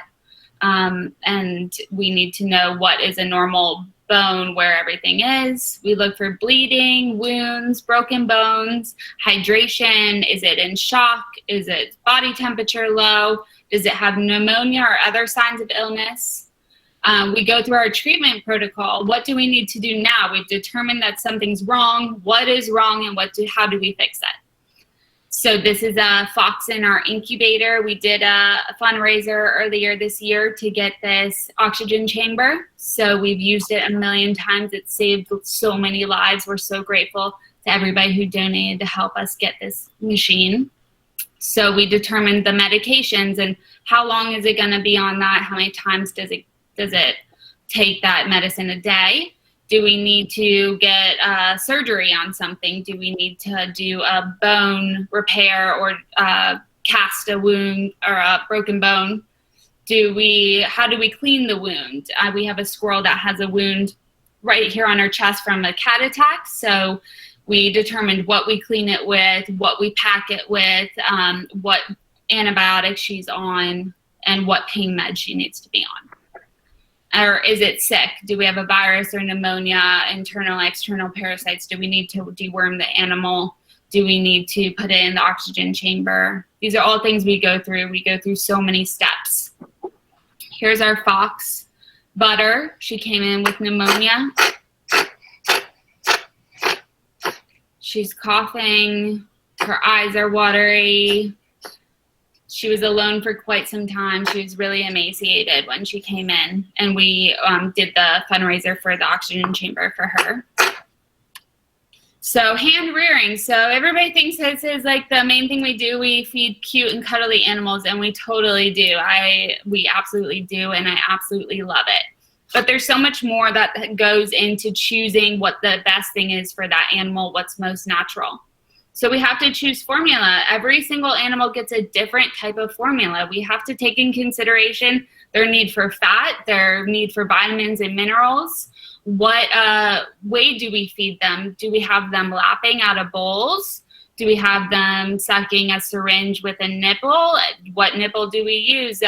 And we need to know what is a normal bone where everything is. We look for bleeding, wounds, broken bones, hydration. Is it in shock? Is its body temperature low? Does it have pneumonia or other signs of illness? We go through our treatment protocol. What do we need to do now? We've determined that something's wrong. What is wrong and how do we fix it? So this is a fox in our incubator. We did a fundraiser earlier this year to get this oxygen chamber. So we've used it a million times. It saved so many lives. We're so grateful to everybody who donated to help us get this machine. So we determined the medications and how long is it going to be on that? How many times does it take that medicine a day? Do we need to get surgery on something? Do we need to do a bone repair or cast a wound or a broken bone? How do we clean the wound? We have a squirrel that has a wound right here on her chest from a cat attack. So we determined what we clean it with, what we pack it with, what antibiotics she's on, and what pain meds she needs to be on. Or is it sick? Do we have a virus or pneumonia, internal, external parasites? Do we need to deworm the animal? Do we need to put it in the oxygen chamber? These are all things we go through. We go through so many steps. Here's our fox, Butter. She came in with pneumonia. She's coughing. Her eyes are watery. She was alone for quite some time. She was really emaciated when she came in, and we did the fundraiser for the oxygen chamber for her. So hand rearing. So everybody thinks this is like the main thing we do. We feed cute and cuddly animals, and we totally do. We absolutely do, and I absolutely love it. But there's so much more that goes into choosing what the best thing is for that animal, what's most natural. So we have to choose formula. Every single animal gets a different type of formula. We have to take in consideration their need for fat, their need for vitamins and minerals. What way do we feed them? Do we have them lapping out of bowls? Do we have them sucking a syringe with a nipple? What nipple do we use?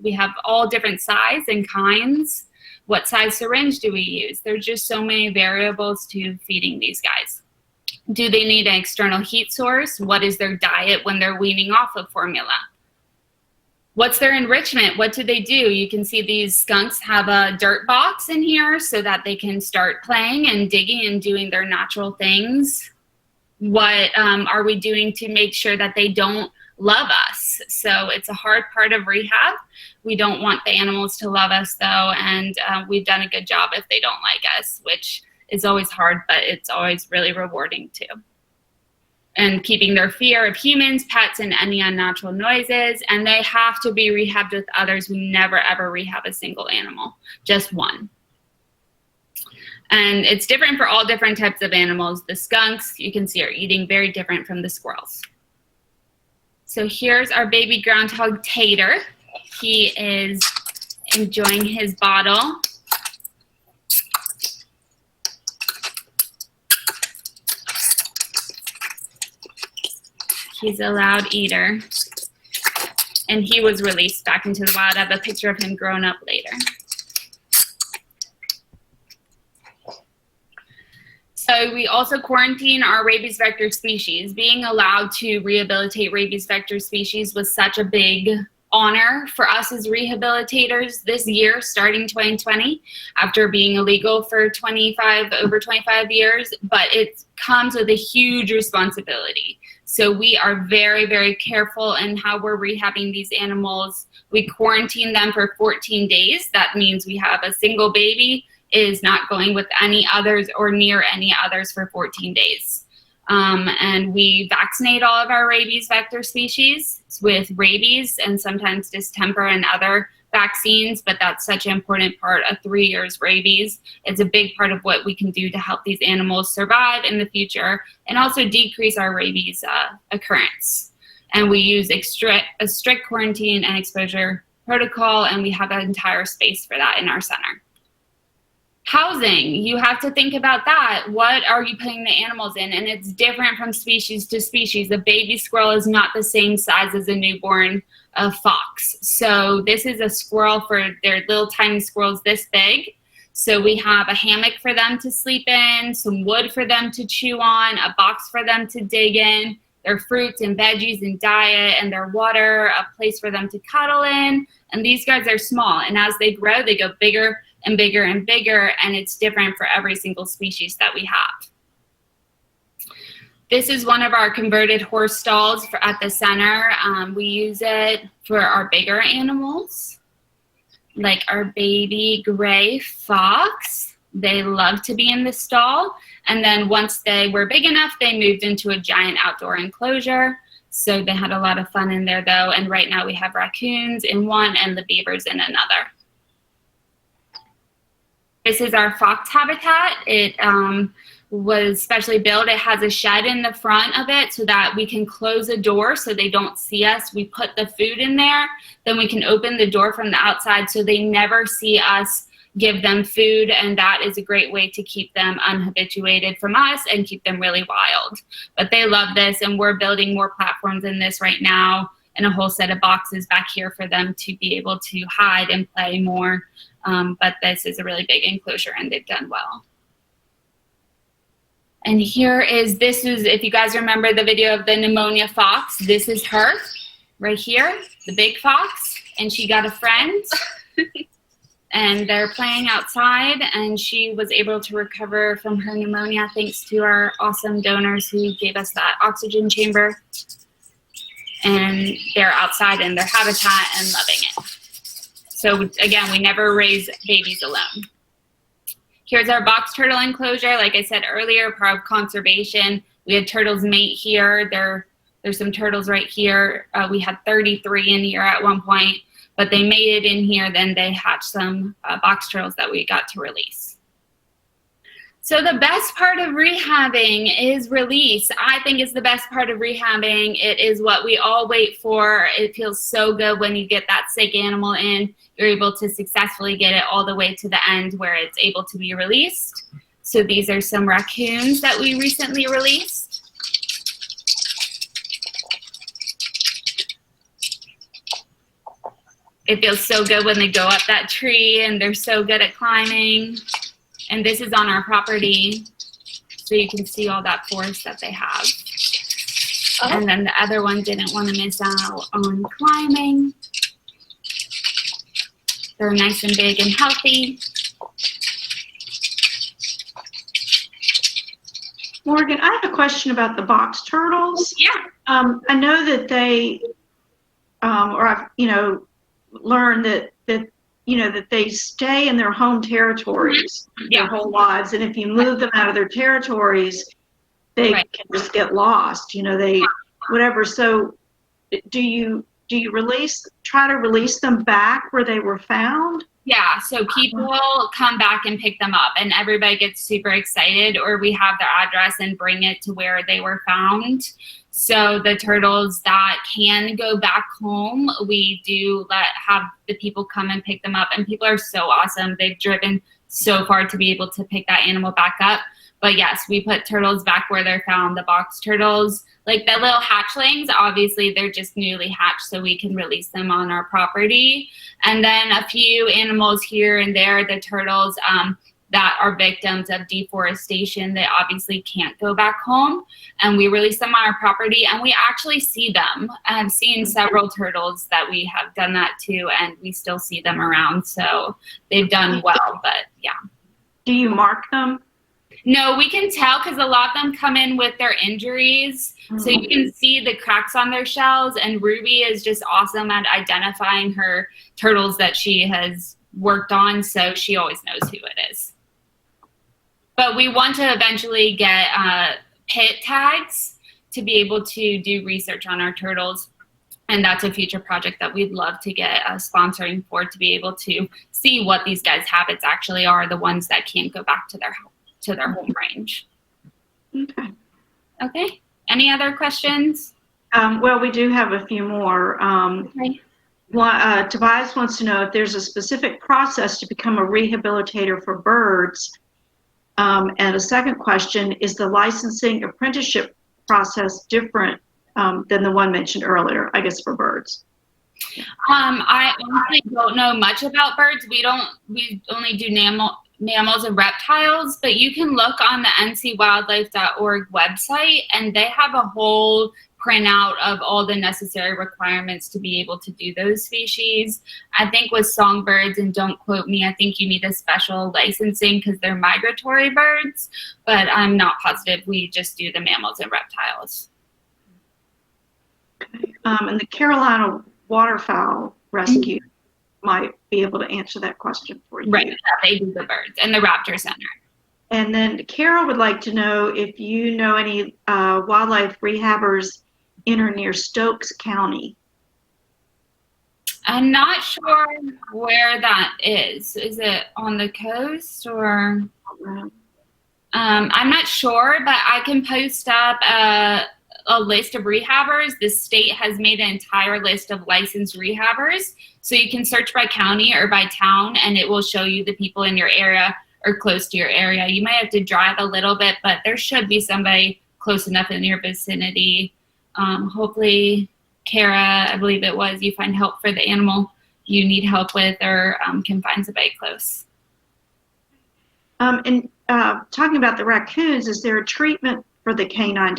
We have all different size and kinds. What size syringe do we use? There's just so many variables to feeding these guys. Do they need an external heat source? What is their diet when they're weaning off of formula? What's their enrichment? What do they do? You can see these skunks have a dirt box in here so that they can start playing and digging and doing their natural things. What are we doing to make sure that they don't love us? So it's a hard part of rehab. We don't want the animals to love us though, and we've done a good job if they don't like us, which is always hard, but it's always really rewarding too. And keeping their fear of humans, pets, and any unnatural noises. And they have to be rehabbed with others. We never ever rehab a single animal, just one. And it's different for all different types of animals. The skunks, you can see, are eating very different from the squirrels. So here's our baby groundhog Tater. He is enjoying his bottle. He's a loud eater, and he was released back into the wild. I have a picture of him grown up later. So we also quarantine our rabies vector species. Being allowed to rehabilitate rabies vector species was such a big honor for us as rehabilitators this year, starting 2020, after being illegal for over 25 years, but it comes with a huge responsibility. So we are very, very careful in how we're rehabbing these animals. We quarantine them for 14 days. That means we have a single baby is not going with any others or near any others for 14 days. And we vaccinate all of our rabies vector species with rabies and sometimes distemper and other vaccines, but that's such an important part of 3 years rabies. It's a big part of what we can do to help these animals survive in the future and also decrease our rabies occurrence. And we use a strict quarantine and exposure protocol, and we have an entire space for that in our center. Housing, you have to think about that. What are you putting the animals in? And it's different from species to species. A baby squirrel is not the same size as a newborn fox. So this is a squirrel for their little tiny squirrels this big. So we have a hammock for them to sleep in, some wood for them to chew on, a box for them to dig in, their fruits and veggies and diet and their water, a place for them to cuddle in. And these guys are small. And as they grow, they go bigger and bigger and bigger, and it's different for every single species that we have. This is one of our converted horse stalls at the center. We use it for our bigger animals, like our baby gray fox. They love to be in the stall. And then once they were big enough, they moved into a giant outdoor enclosure. So they had a lot of fun in there though. And right now we have raccoons in one and the beavers in another. This is our fox habitat. It was specially built. It has a shed in the front of it so that we can close a door so they don't see us. We put the food in there, then we can open the door from the outside so they never see us give them food, and that is a great way to keep them unhabituated from us and keep them really wild. But they love this, and we're building more platforms in this right now and a whole set of boxes back here for them to be able to hide and play more. But this is a really big enclosure and they've done well. And here is, this is, if you guys remember the video of the pneumonia fox, this is her right here, the big fox, and she got a friend and they're playing outside, and she was able to recover from her pneumonia thanks to our awesome donors who gave us that oxygen chamber. And they're outside in their habitat and loving it. So again, we never raise babies alone. Here's our box turtle enclosure. Like I said earlier, part of conservation. We had turtles mate here. There's some turtles right here. We had 33 in here at one point, but they mated in here. Then they hatched some box turtles that we got to release. So the best part of rehabbing is release. I think it's the best part of rehabbing. It is what we all wait for. It feels so good when you get that sick animal in. You're able to successfully get it all the way to the end where it's able to be released. So these are some raccoons that we recently released. It feels so good when they go up that tree and they're so good at climbing. And this is on our property, so you can see all that forest that they have. Oh. And then the other one didn't want to miss out on climbing. They're nice and big and healthy. Morgan, I have a question about the box turtles. Yeah. I know that they, or I've, learned that they stay in their home territories their whole lives, and if you move them out of their territories, they can just get lost. Whatever. So, do you try to release them back where they were found? Yeah, so people come back and pick them up, and everybody gets super excited, or we have their address and bring it to where they were found. So the turtles that can go back home, we do have the people come and pick them up, and people are so awesome. They've driven so far to be able to pick that animal back up. But yes, we put turtles back where they're found. The box turtles, like the little hatchlings, obviously they're just newly hatched, so we can release them on our property. And then a few animals here and there, the turtles that are victims of deforestation, they obviously can't go back home, and we release them on our property, and we actually see them. I've seen several turtles that we have done that to, and we still see them around, so they've done well. But yeah. Do you mark them? No, we can tell because a lot of them come in with their injuries. So you can see the cracks on their shells, and Ruby is just awesome at identifying her turtles that she has worked on, so she always knows who it is. But we want to eventually get pit tags to be able to do research on our turtles. And that's a future project that we'd love to get sponsoring for, to be able to see what these guys' habits actually are, the ones that can't go back to their home range. Okay. Okay. Any other questions? Well, we do have a few more. Okay. Tobias wants to know if there's a specific process to become a rehabilitator for birds. And a second question, is the licensing apprenticeship process different than the one mentioned earlier, I guess, for birds? I honestly don't know much about birds. We only do mammals and reptiles, but you can look on the ncwildlife.org website, and they have a whole printout of all the necessary requirements to be able to do those species. I think with songbirds, and don't quote me, I think you need a special licensing because they're migratory birds, but I'm not positive. We just do the mammals and reptiles. Okay. And the Carolina Waterfowl Rescue might be able to answer that question for you. Right, they do the birds, and the Raptor Center. And then Carol would like to know if you know any wildlife rehabbers in or near Stokes County. I'm not sure where that is. Is it on the coast or? I'm not sure, but I can post up a list of rehabbers. The state has made an entire list of licensed rehabbers. So you can search by county or by town, and it will show you the people in your area or close to your area. You might have to drive a little bit, but there should be somebody close enough in your vicinity. Hopefully, Kara, I believe it was, you find help for the animal you need help with, or can find somebody close. And talking about the raccoons, is there a treatment for the canine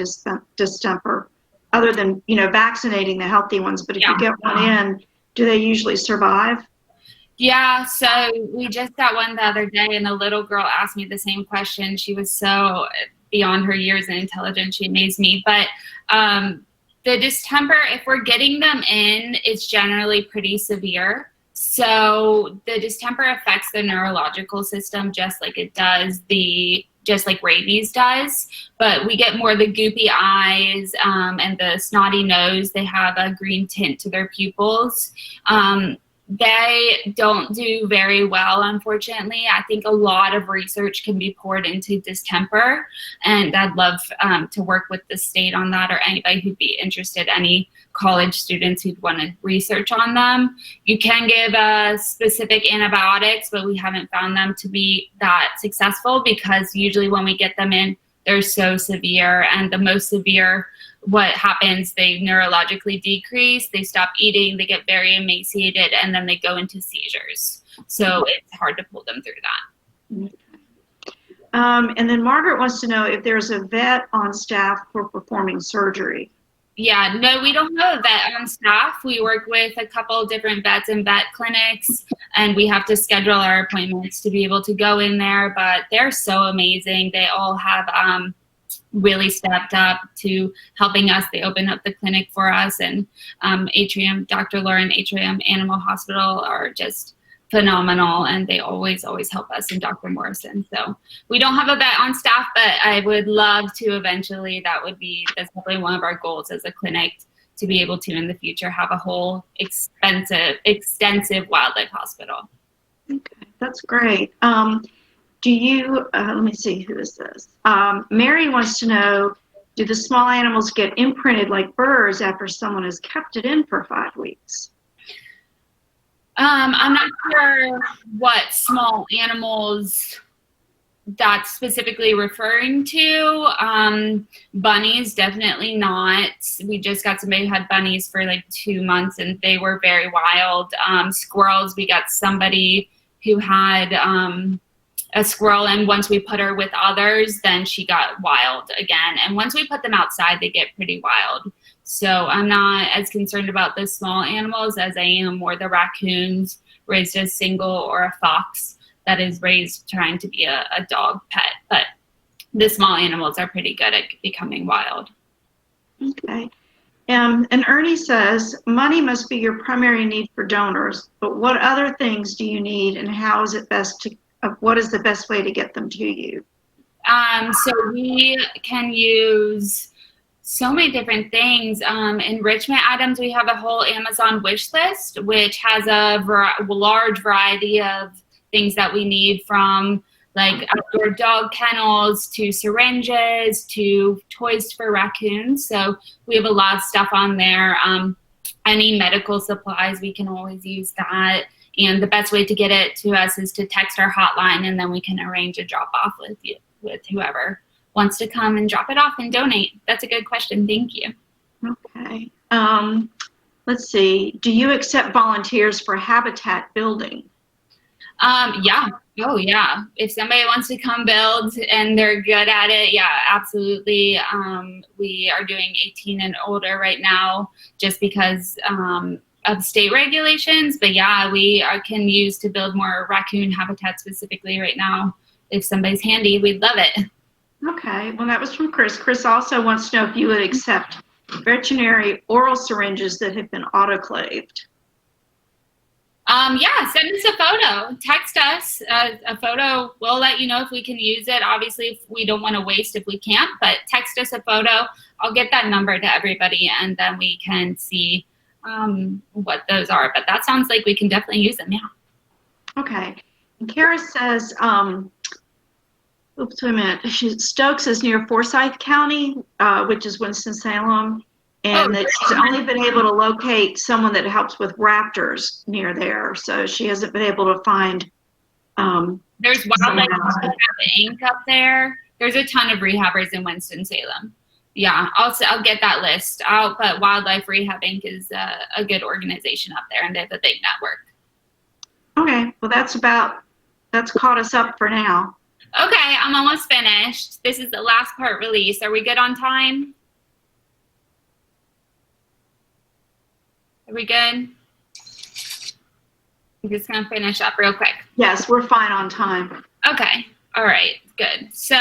distemper other than, vaccinating the healthy ones? But if you get one in, do they usually survive? Yeah, so we just got one the other day, and a little girl asked me the same question. She was so beyond her years and intelligent. She amazed me. But the distemper, if we're getting them in, it's generally pretty severe. So the distemper affects the neurological system just like it does just like rabies does, but we get more the goopy eyes and the snotty nose. They have a green tint to their pupils. They don't do very well, unfortunately. I think a lot of research can be poured into distemper, and I'd love to work with the state on that, or anybody who'd be interested, any college students who'd want to research on them. You can give specific antibiotics, but we haven't found them to be that successful because usually when we get them in, they're so severe, and the most severe, what happens, they neurologically decrease, they stop eating, they get very emaciated, and then they go into seizures. So it's hard to pull them through that. And then Margaret wants to know if there's a vet on staff for performing surgery. Yeah, no, we don't have a vet on staff. We work with a couple of different vets and vet clinics, and we have to schedule our appointments to be able to go in there, but they're so amazing. They all have really stepped up to helping us. They opened up the clinic for us, and Atrium, Dr. Lauren, Atrium Animal Hospital are just phenomenal, and they always help us, and Dr. Morrison. So we don't have a vet on staff, but I would love to eventually. That's definitely one of our goals as a clinic, to be able to in the future have a whole extensive wildlife hospital. Okay, that's great. Do you, let me see, who is this? Mary wants to know, do the small animals get imprinted like birds after someone has kept it in for 5 weeks? I'm not sure what small animals that's specifically referring to. Bunnies, definitely not. We just got somebody who had bunnies for like 2 months, and they were very wild. Squirrels, we got somebody who had a squirrel, and once we put her with others, then she got wild again. And once we put them outside, they get pretty wild. So I'm not as concerned about the small animals as I am more the raccoons raised as single, or a fox that is raised trying to be a dog pet. But the small animals are pretty good at becoming wild. Okay. And Ernie says, money must be your primary need for donors, but what other things do you need, and how is it what is the best way to get them to you? So we can use so many different things. Enrichment items, we have a whole Amazon wish list, which has a large variety of things that we need, from like outdoor dog kennels to syringes to toys for raccoons. So we have a lot of stuff on there. Any medical supplies, we can always use that. And the best way to get it to us is to text our hotline, and then we can arrange a drop off with whoever wants to come and drop it off and donate. That's a good question. Thank you. Okay. Let's see. Do you accept volunteers for habitat building? Yeah. Oh, yeah. If somebody wants to come build and they're good at it, yeah, absolutely. We are doing 18 and older right now just because of state regulations. But yeah, we can use to build more raccoon habitat specifically right now. If somebody's handy, we'd love it. Okay. Well, that was from Chris. Chris also wants to know if you would accept veterinary oral syringes that have been autoclaved. Yeah, send us a photo. Text us a photo. We'll let you know if we can use it. Obviously, if we don't want to waste if we can't, but text us a photo. I'll get that number to everybody, and then we can see what those are. But that sounds like we can definitely use them, yeah. Okay. And Kara says, oops, wait a minute. Stokes is near Forsyth County, which is Winston-Salem. And that she's only been able to locate someone that helps with raptors near there. So she hasn't been able to find. There's Wildlife Inc. up there. There's a ton of rehabbers in Winston-Salem. Yeah, I'll get that list. But Wildlife Rehab Inc. is a good organization up there, and they have a big network. Okay, well that's caught us up for now. Okay, I'm almost finished. This is the last part release. Are we good on time? Are we good? I'm just going to finish up real quick. Yes, we're fine on time. Okay. All right. Good. So,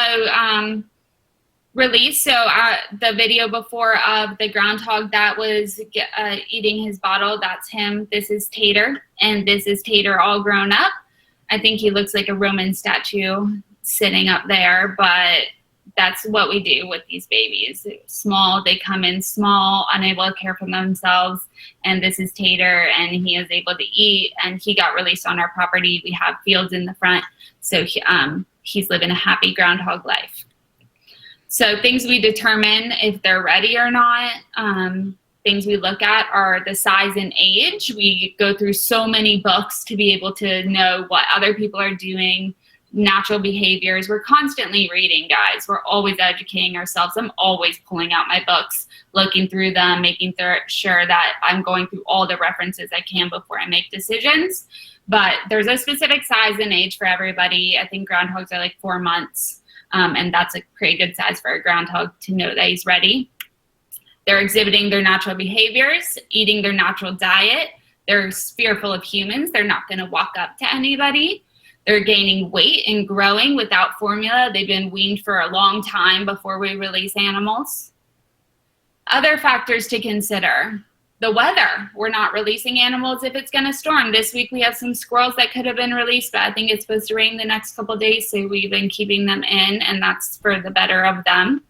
release. So, the video before of the groundhog that was eating his bottle, that's him. This is Tater, and this is Tater all grown up. I think he looks like a Roman statue sitting up there, but that's what we do with these babies. Small, they come in small, unable to care for themselves. And this is Tater, and he is able to eat, and he got released on our property. We have fields in the front, so he's living a happy groundhog life. So things we determine if they're ready or not, things we look at are the size and age. We go through so many books to be able to know what other people are doing, natural behaviors. We're constantly reading, guys. We're always educating ourselves. I'm always pulling out my books, looking through them, making sure that I'm going through all the references I can before I make decisions. But there's a specific size and age for everybody. I think groundhogs are like 4 months, and that's a pretty good size for a groundhog to know that he's ready. They're exhibiting their natural behaviors, eating their natural diet. They're fearful of humans. They're not going to walk up to anybody. They're gaining weight and growing without formula. They've been weaned for a long time before we release animals. Other factors to consider. The weather. We're not releasing animals if it's going to storm. This week we have some squirrels that could have been released, but I think it's supposed to rain the next couple of days, so we've been keeping them in, and that's for the better of them.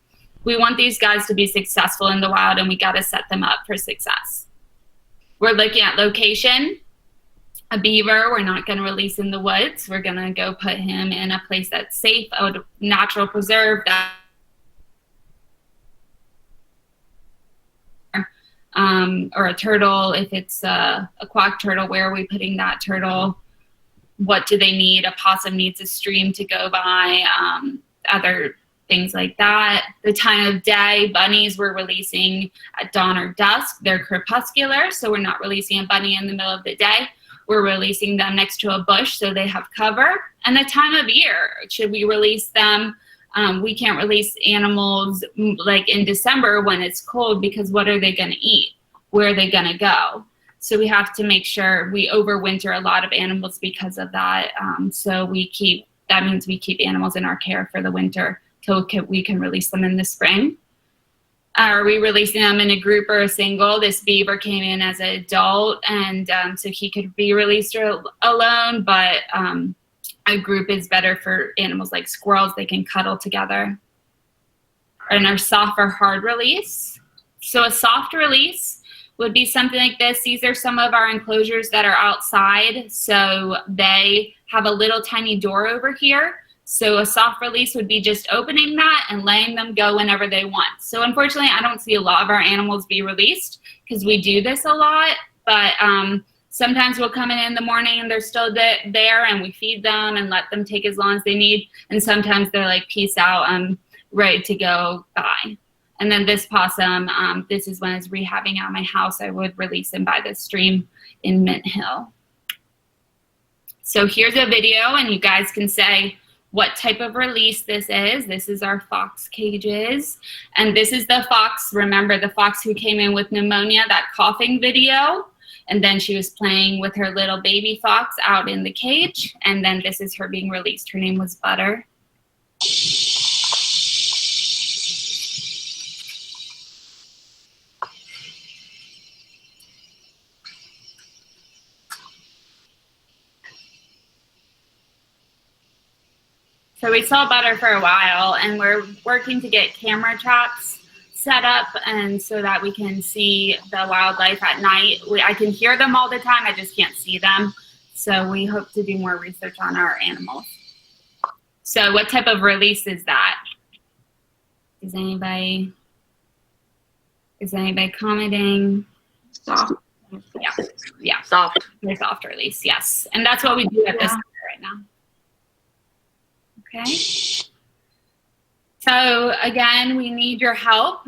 We want these guys to be successful in the wild, and we got to set them up for success. We're looking at location. A beaver, we're not going to release in the woods. We're going to go put him in a place that's safe, a natural preserve. Or a turtle, if it's a quack turtle, where are we putting that turtle? What do they need? A possum needs a stream to go by, other things like that. The time of day, bunnies we're releasing at dawn or dusk. They're crepuscular, so we're not releasing a bunny in the middle of the day. We're releasing them next to a bush so they have cover. And the time of year, should we release them? We can't release animals like in December when it's cold, because what are they going to eat? Where are they going to go? So we have to make sure we overwinter a lot of animals because of that. So that means we keep animals in our care for the winter till we can release them in the spring. Are we releasing them in a group or a single? This beaver came in as an adult, and so he could be released alone, but a group is better for animals like squirrels. They can cuddle together. And our soft or hard release. So a soft release would be something like this. These are some of our enclosures that are outside. So they have a little tiny door over here. So a soft release would be just opening that and letting them go whenever they want. So unfortunately, I don't see a lot of our animals be released because we do this a lot. But sometimes we'll come in the morning and they're still there and we feed them and let them take as long as they need. And sometimes they're like, peace out, I'm ready to go, bye. And then this possum, this is when it's rehabbing at my house. I would release him by the stream in Mint Hill. So here's a video and you guys can say what type of release this is. This is our fox cages. And this is the fox, remember the fox who came in with pneumonia, that coughing video. And then she was playing with her little baby fox out in the cage. And then this is her being released. Her name was Butter. So we saw Butter for a while, and we're working to get camera traps set up and so that we can see the wildlife at night. I can hear them all the time, I just can't see them. So we hope to do more research on our animals. So what type of release is that? Is anybody commenting? Soft. Yeah. Soft. They're soft release, yes. And that's what we do at this center right now. Okay. So again, we need your help.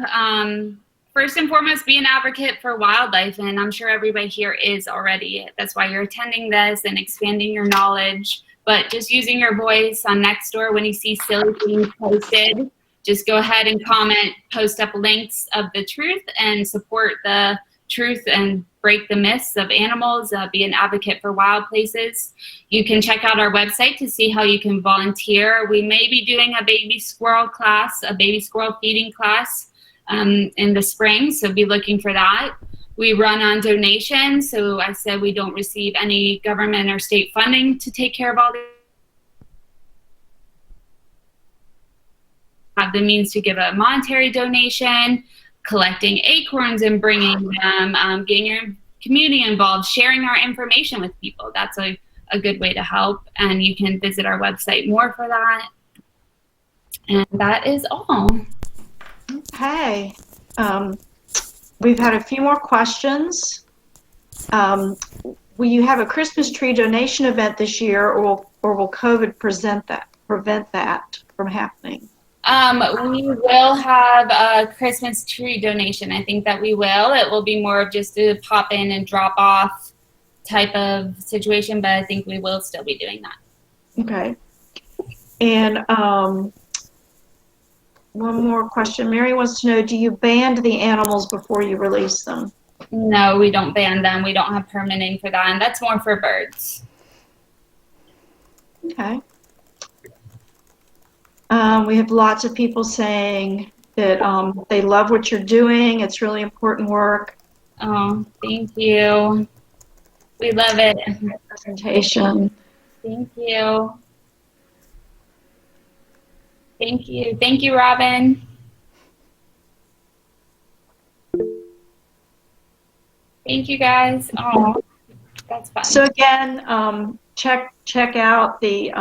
First and foremost, be an advocate for wildlife, and I'm sure everybody here is already. That's why you're attending this and expanding your knowledge. But just using your voice on Nextdoor when you see silly things posted, just go ahead and comment, post up links of the truth and support the truth and break the myths of animals, be an advocate for wild places. You can check out our website to see how you can volunteer. We may be doing a baby squirrel class, a baby squirrel feeding class in the spring, so be looking for that. We run on donations, so I said we don't receive any government or state funding to take care of all the have the means to give a monetary donation, collecting acorns and bringing them, getting your community involved, sharing our information with people. That's a good way to help. And you can visit our website more for that. And that is all. Okay. We've had a few more questions. Will you have a Christmas tree donation event this year, or will COVID prevent that from happening? We will have a Christmas tree donation. I think that we will. It will be more of just a pop in and drop off type of situation, but I think we will still be doing that. Okay. And one more question. Mary wants to know, do you band the animals before you release them? No, we don't ban them. We don't have permitting for that, and that's more for birds. Okay. We have lots of people saying that they love what you're doing. It's really important work. Oh, thank you. We love it. Presentation. Thank you. Thank you. Thank you, Robin. Thank you, guys. Oh, that's fun. So again, check out the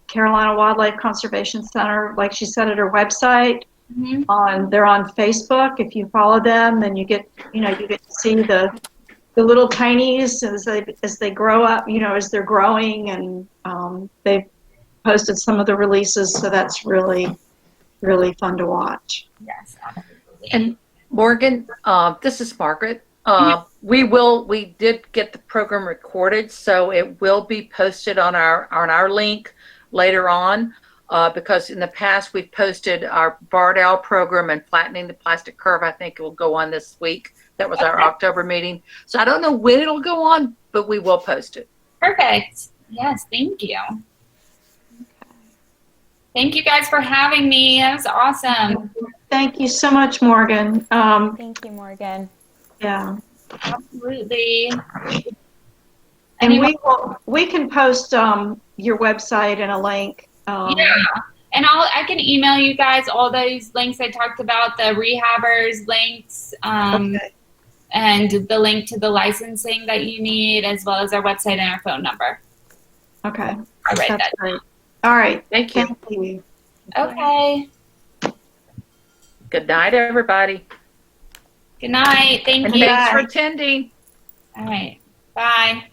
Carolina Wildlife Conservation Center, like she said, at her website. Mm-hmm. They're on Facebook. If you follow them, then you get to see the little tinies as they grow up, as they're growing, and they've posted some of the releases, so that's really, really fun to watch. Yes, absolutely. And Morgan, this is Margaret. We did get the program recorded, so it will be posted on our link later on, because in the past we've posted our barred owl program and flattening the plastic curve. I think it will go on this week. That was our October meeting. So I don't know when it'll go on, but we will post it. Perfect. Yes, thank you. Thank you guys for having me. That was awesome. Thank you so much, Morgan. Thank you, Morgan. Yeah. Absolutely. And Anyone? we can post your website and a link. Yeah. And I can email you guys all those links I talked about, the rehabbers links, Okay. and the link to the licensing that you need, as well as our website and our phone number. Okay. I'll write That's that. great. All right. Thank you. Thank you. Okay. Good night, everybody. Good night. Thank And you. thanks for Bye. attending. All right. Bye.